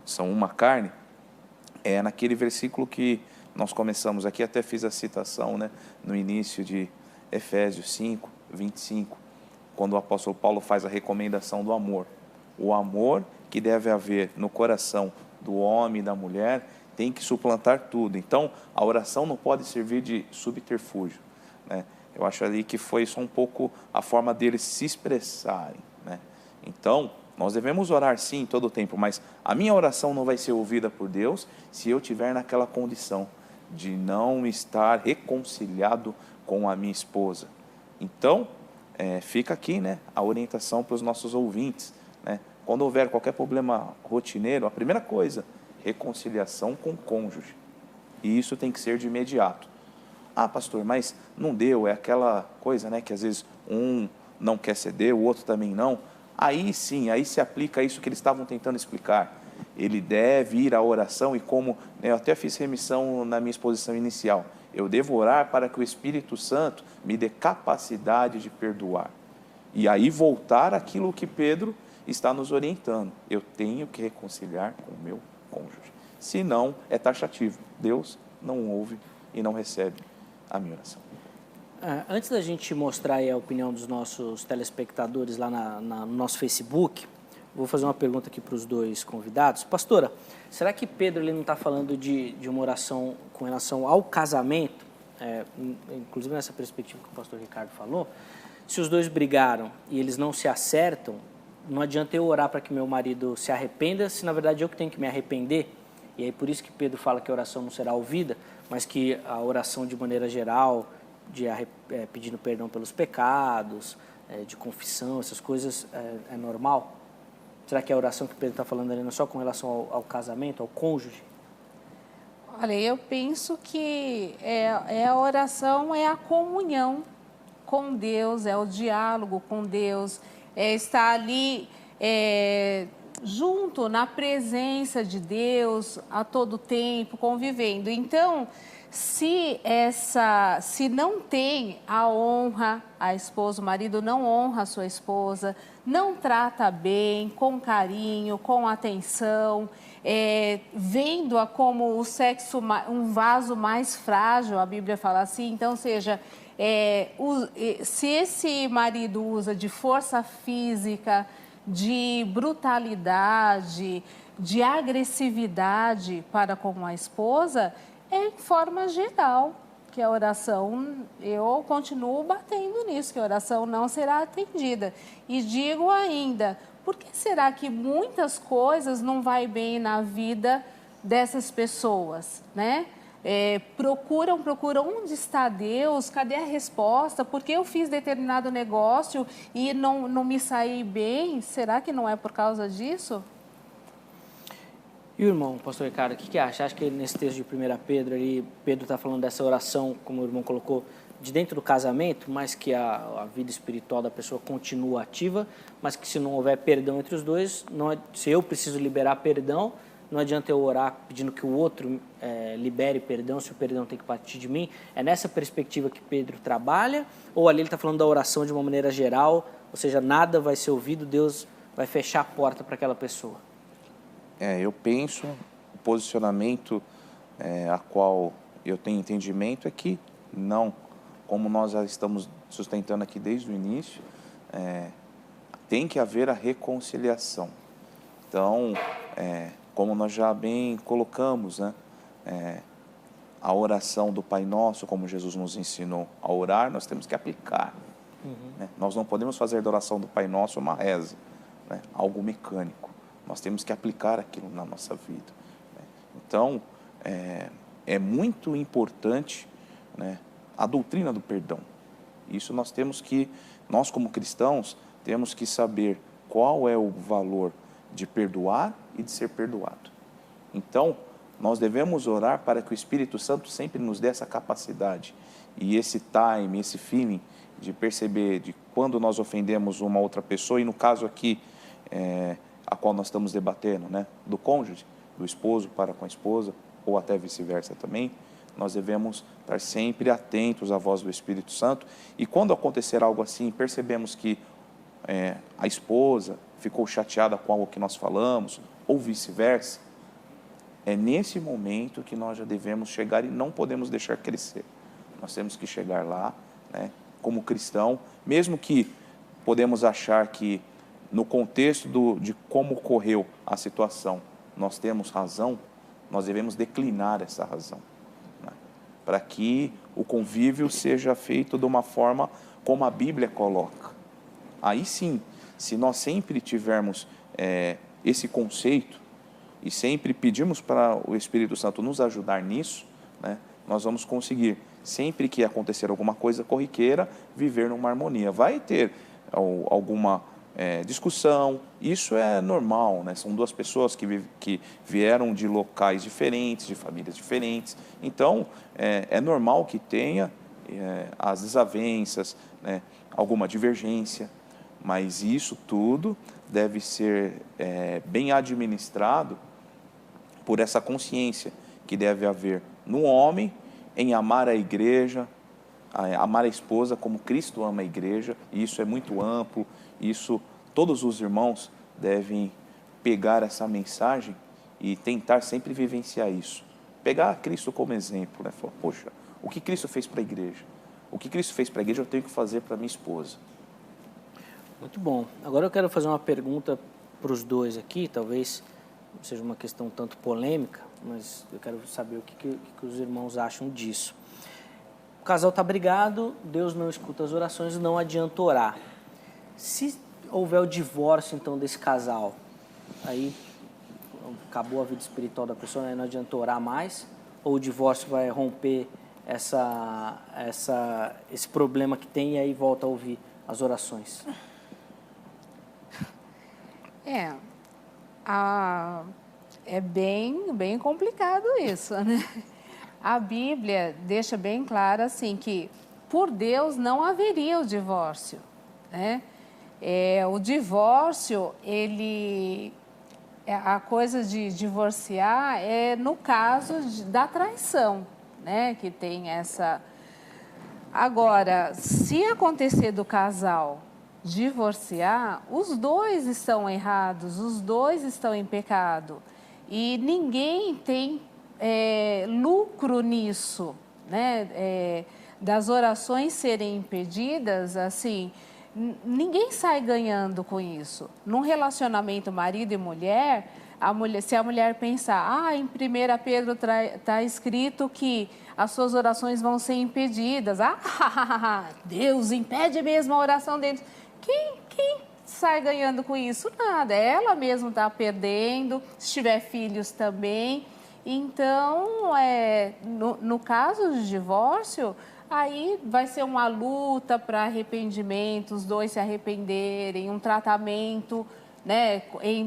são uma carne, naquele versículo que nós começamos aqui, até fiz a citação, né, no início de Efésios 5, 25, quando o apóstolo Paulo faz a recomendação do amor. O amor que deve haver no coração do homem e da mulher tem que suplantar tudo. Então, a oração não pode servir de subterfúgio, né? Eu acho ali que foi só um pouco a forma deles se expressarem, né? Então, nós devemos orar sim todo o tempo, mas a minha oração não vai ser ouvida por Deus se eu estiver naquela condição de não estar reconciliado com a minha esposa. Então, fica aqui, né, a orientação para os nossos ouvintes, né? Quando houver qualquer problema rotineiro, a primeira coisa, reconciliação com o cônjuge. E isso tem que ser de imediato. Ah, pastor, mas não deu, é aquela coisa, né, que às vezes um não quer ceder, o outro também não. Aí sim, aí se aplica isso que eles estavam tentando explicar. Ele deve ir à oração e como, né, eu até fiz remissão na minha exposição inicial, eu devo orar para que o Espírito Santo me dê capacidade de perdoar. E aí voltar àquilo que Pedro está nos orientando. Eu tenho que reconciliar com o meu cônjuge. Senão, é taxativo. Deus não ouve e não recebe a minha oração. Antes da gente mostrar aí a opinião dos nossos telespectadores lá no nosso Facebook, vou fazer uma pergunta aqui para os dois convidados. Pastora, será que Pedro ele não está falando de uma oração com relação ao casamento? inclusive nessa perspectiva que o pastor Ricardo falou, se os dois brigaram e eles não se acertam, não adianta eu orar para que meu marido se arrependa, se na verdade eu que tenho que me arrepender. E aí por isso que Pedro fala que a oração não será ouvida, mas que a oração de maneira geral, pedindo perdão pelos pecados, de confissão, essas coisas, é normal? Será que a oração que Pedro está falando ali não é só com relação ao casamento, ao cônjuge? Olha, eu penso que a oração é a comunhão com Deus, é o diálogo com Deus, é estar ali junto, na presença de Deus, a todo tempo, convivendo. Então, se não tem a honra, a esposa, o marido não honra a sua esposa, não trata bem, com carinho, com atenção, vendo-a como o sexo, um vaso mais frágil, a Bíblia fala assim. Então, seja, se esse marido usa de força física, de brutalidade, de agressividade para com a esposa, em forma geral, que a oração, eu continuo batendo nisso, que a oração não será atendida. E digo ainda, por que será que muitas coisas não vai bem na vida dessas pessoas, né? Procuram onde está Deus, cadê a resposta, porque eu fiz determinado negócio e não me saí bem, será que não é por causa disso? E o irmão, pastor Ricardo, o que acha? Acha que nesse texto de 1 Pedro, ali, Pedro está falando dessa oração, como o irmão colocou, de dentro do casamento, mas que a vida espiritual da pessoa continua ativa, mas que se não houver perdão entre os dois, se eu preciso liberar perdão, não adianta eu orar pedindo que o outro libere perdão, se o perdão tem que partir de mim. É nessa perspectiva que Pedro trabalha? Ou ali ele está falando da oração de uma maneira geral, ou seja, nada vai ser ouvido, Deus vai fechar a porta para aquela pessoa? Eu penso, o posicionamento a qual eu tenho entendimento é que não, como nós já estamos sustentando aqui desde o início, tem que haver a reconciliação. Então, como nós já bem colocamos, né, a oração do Pai Nosso, como Jesus nos ensinou a orar, nós temos que aplicar. Né? Nós não podemos fazer da oração do Pai Nosso uma reza, né, algo mecânico. Nós temos que aplicar aquilo na nossa vida. Né? Então, é muito importante, né, a doutrina do perdão. Isso nós como cristãos, temos que saber qual é o valor de perdoar e de ser perdoado. Então, nós devemos orar para que o Espírito Santo sempre nos dê essa capacidade e esse time, esse feeling de perceber de quando nós ofendemos uma outra pessoa, e no caso aqui, a qual nós estamos debatendo, né, do cônjuge, do esposo para com a esposa, ou até vice-versa também, nós devemos estar sempre atentos à voz do Espírito Santo, e quando acontecer algo assim, percebemos que a esposa ficou chateada com algo que nós falamos, ou vice-versa, é nesse momento que nós já devemos chegar e não podemos deixar crescer. Nós temos que chegar lá, né, como cristão, mesmo que podemos achar que no contexto de como ocorreu a situação, nós temos razão, nós devemos declinar essa razão, né, para que o convívio seja feito de uma forma como a Bíblia coloca. Aí sim, se nós sempre tivermos esse conceito e sempre pedirmos para o Espírito Santo nos ajudar nisso, né, nós vamos conseguir, sempre que acontecer alguma coisa corriqueira, viver numa harmonia. Vai ter alguma discussão, isso é normal, né? São duas pessoas que vieram de locais diferentes, de famílias diferentes, então é normal que tenha as desavenças, né, alguma divergência, mas isso tudo deve ser bem administrado por essa consciência que deve haver no homem em amar a igreja, amar a esposa como Cristo ama a igreja. E isso é muito amplo, isso todos os irmãos devem pegar essa mensagem e tentar sempre vivenciar isso. Pegar Cristo como exemplo, né? Falar, poxa, o que Cristo fez para a igreja? O que Cristo fez para a igreja eu tenho que fazer para minha esposa. Muito bom. Agora eu quero fazer uma pergunta para os dois aqui, talvez seja uma questão um tanto polêmica, mas eu quero saber o que os irmãos acham disso. o casal está brigado, Deus não escuta as orações, não adianta orar. Se houver o divórcio, então, desse casal, aí acabou a vida espiritual da pessoa, aí não adianta orar mais, ou o divórcio vai romper esse problema que tem e aí volta a ouvir as orações? É bem complicado isso, né? A Bíblia deixa bem claro assim que por Deus não haveria o divórcio, né? O divórcio, a coisa de divorciar é no caso da traição, né? Que tem essa... Agora, se acontecer do casal divorciar, os dois estão errados, os dois estão em pecado. E ninguém tem lucro nisso, né? Das orações serem impedidas, assim, ninguém sai ganhando com isso. Num relacionamento marido e mulher, se a mulher pensar, em 1 Pedro está escrito que as suas orações vão ser impedidas. Deus impede mesmo a oração deles. Quem sai ganhando com isso? Nada. Ela mesma está perdendo, se tiver filhos também. Então, no caso de divórcio, aí vai ser uma luta para arrependimento, os dois se arrependerem, um tratamento, né,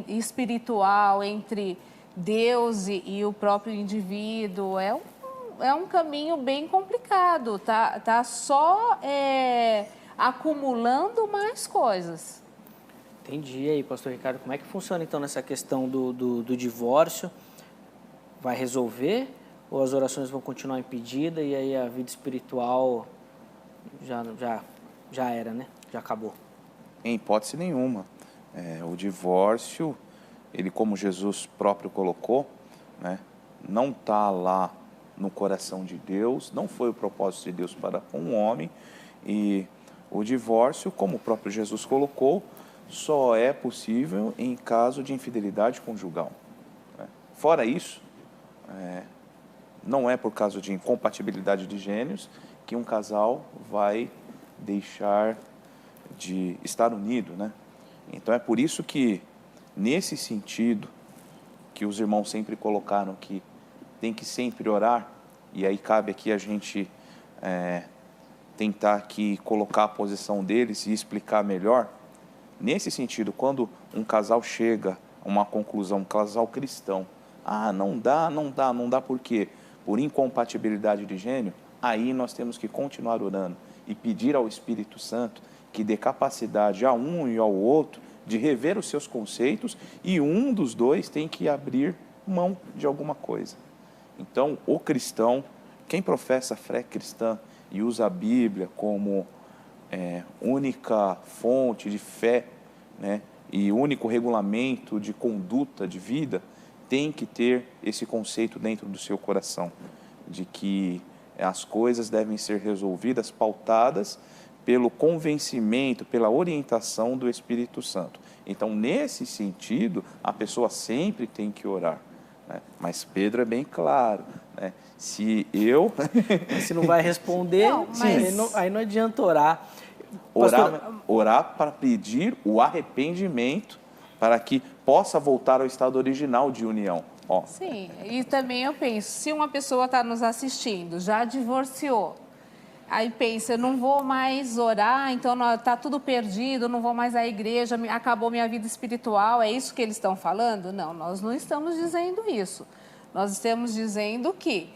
espiritual entre Deus e o próprio indivíduo. É um caminho bem complicado, tá só acumulando mais coisas. Entendi. E aí, pastor Ricardo, como é que funciona então nessa questão do divórcio? Vai resolver ou as orações vão continuar impedidas e aí a vida espiritual já era, né? Já acabou? Em hipótese nenhuma. O divórcio, ele, como Jesus próprio colocou, né, não está lá no coração de Deus, não foi o propósito de Deus para um homem, e o divórcio, como o próprio Jesus colocou, só é possível em caso de infidelidade conjugal. Fora isso, não é por causa de incompatibilidade de gênios que um casal vai deixar de estar unido, né? Então é por isso que, nesse sentido, que os irmãos sempre colocaram que tem que sempre orar, e aí cabe aqui a gente tentar aqui colocar a posição deles e explicar melhor. Nesse sentido, quando um casal chega a uma conclusão, um casal cristão, não dá por quê? Por incompatibilidade de gênio, aí nós temos que continuar orando e pedir ao Espírito Santo que dê capacidade a um e ao outro de rever os seus conceitos, e um dos dois tem que abrir mão de alguma coisa. Então, o cristão, quem professa fé cristã e usa a Bíblia como única fonte de fé, né, e único regulamento de conduta de vida, tem que ter esse conceito dentro do seu coração, de que as coisas devem ser resolvidas, pautadas pelo convencimento, pela orientação do Espírito Santo. Então, nesse sentido, a pessoa sempre tem que orar, né? Mas Pedro é bem claro, né? Se não vai responder, aí não adianta orar. Orar para pedir o arrependimento, para que possa voltar ao estado original de união. Sim, e também eu penso, se uma pessoa está nos assistindo, já divorciou, aí pensa, não vou mais orar, então está tudo perdido, não vou mais à igreja, acabou minha vida espiritual, é isso que eles estão falando? Não, nós não estamos dizendo isso. Nós estamos dizendo que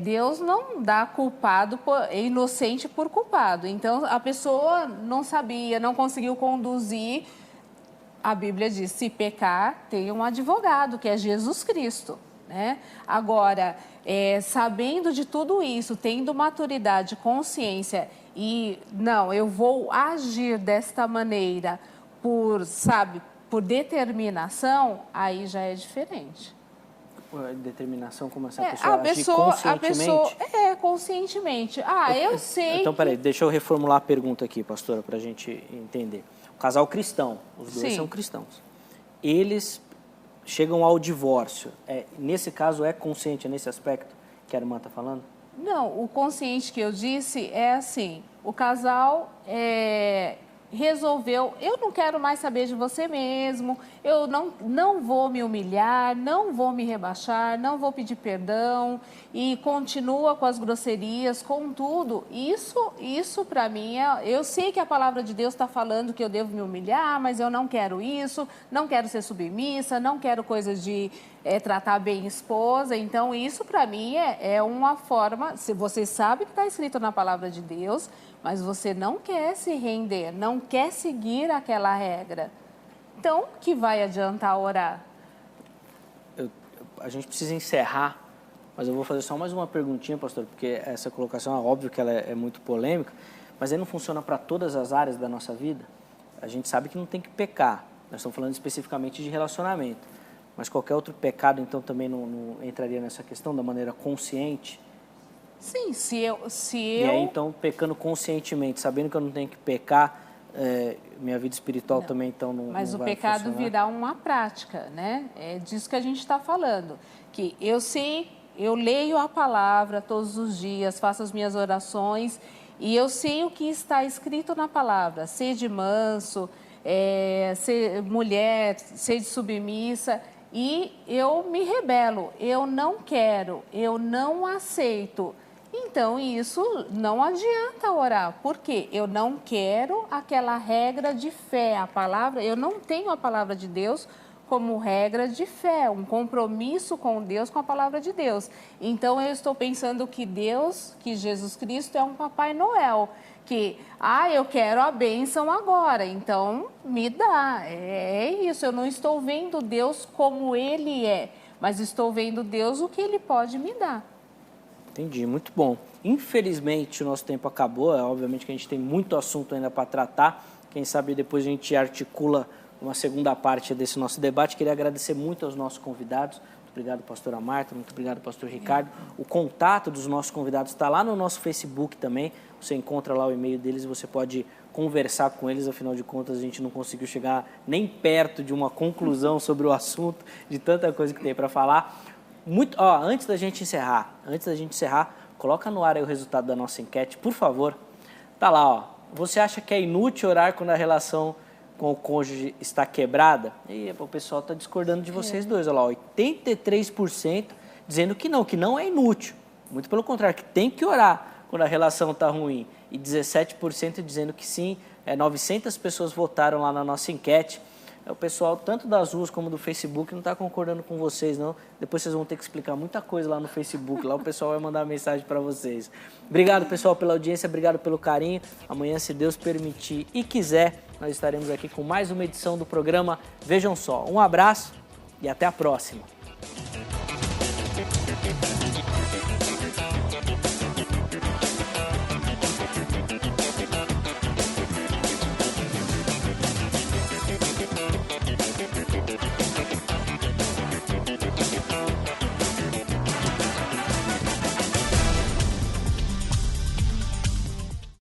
Deus não dá culpado, inocente por culpado. Então, a pessoa não sabia, não conseguiu conduzir. A Bíblia diz, se pecar, tem um advogado, que é Jesus Cristo, né? Agora, sabendo de tudo isso, tendo maturidade, consciência e, não, eu vou agir desta maneira por determinação, aí já é diferente. Determinação, como essa pessoa agir conscientemente? Conscientemente. Eu sei. Então, peraí, deixa eu reformular a pergunta aqui, pastora, para a gente entender. O casal cristão, os dois são cristãos. Eles chegam ao divórcio. Nesse caso, é consciente nesse aspecto que a irmã está falando? Não, o consciente que eu disse é assim, o casal resolveu, eu não quero mais saber de você mesmo, eu não vou me humilhar, não vou me rebaixar, não vou pedir perdão e continua com as grosserias, com tudo. Isso para mim, eu sei que a palavra de Deus está falando que eu devo me humilhar, mas eu não quero isso, não quero ser submissa, não quero coisas de tratar bem a esposa. Então isso para mim é uma forma, se você sabe que está escrito na palavra de Deus, mas você não quer se render, não quer seguir aquela regra. Então, que vai adiantar orar? A gente precisa encerrar, mas eu vou fazer só mais uma perguntinha, pastor, porque essa colocação é óbvio que ela é muito polêmica, mas aí não funciona para todas as áreas da nossa vida? A gente sabe que não tem que pecar, nós estamos falando especificamente de relacionamento, mas qualquer outro pecado, então, também não entraria nessa questão da maneira consciente? Sim, se eu... E aí, então, pecando conscientemente, sabendo que eu não tenho que pecar, minha vida espiritual não. também, então, não Mas não o vai pecado funcionar. virá uma prática, né? É disso que a gente está falando. Que eu sei, eu leio a palavra todos os dias, faço as minhas orações e eu sei o que está escrito na palavra. Sede manso, ser mulher, sede submissa... E eu me rebelo, eu não quero, eu não aceito. Então, isso não adianta orar, porque eu não quero aquela regra de fé. A palavra, eu não tenho a palavra de Deus como regra de fé, um compromisso com Deus, com a palavra de Deus. Então, eu estou pensando que Deus, que Jesus Cristo é um Papai Noel, que, eu quero a bênção agora, então me dá. É isso, eu não estou vendo Deus como Ele é, mas estou vendo Deus o que Ele pode me dar. Entendi, muito bom. Infelizmente, o nosso tempo acabou, obviamente que a gente tem muito assunto ainda para tratar, quem sabe depois a gente articula uma segunda parte desse nosso debate. Queria agradecer muito aos nossos convidados. Muito obrigado, pastora Marta, muito obrigado, pastor Ricardo. O contato dos nossos convidados está lá no nosso Facebook também. Você encontra lá o e-mail deles e você pode conversar com eles. Afinal de contas, a gente não conseguiu chegar nem perto de uma conclusão sobre o assunto, de tanta coisa que tem para falar. Antes da gente encerrar, coloca no ar aí o resultado da nossa enquete, por favor. Tá lá, Você acha que é inútil orar quando a relação com o cônjuge está quebrada? E o pessoal está discordando de vocês dois. Olha lá, 83% dizendo que não é inútil. Muito pelo contrário, que tem que orar quando a relação está ruim. E 17% dizendo que sim. 900 pessoas votaram lá na nossa enquete. O pessoal, tanto das ruas como do Facebook, não está concordando com vocês, não. Depois vocês vão ter que explicar muita coisa lá no Facebook. Lá o pessoal vai mandar mensagem para vocês. Obrigado, pessoal, pela audiência. Obrigado pelo carinho. Amanhã, se Deus permitir e quiser, nós estaremos aqui com mais uma edição do programa Vejam Só. Um abraço e até a próxima.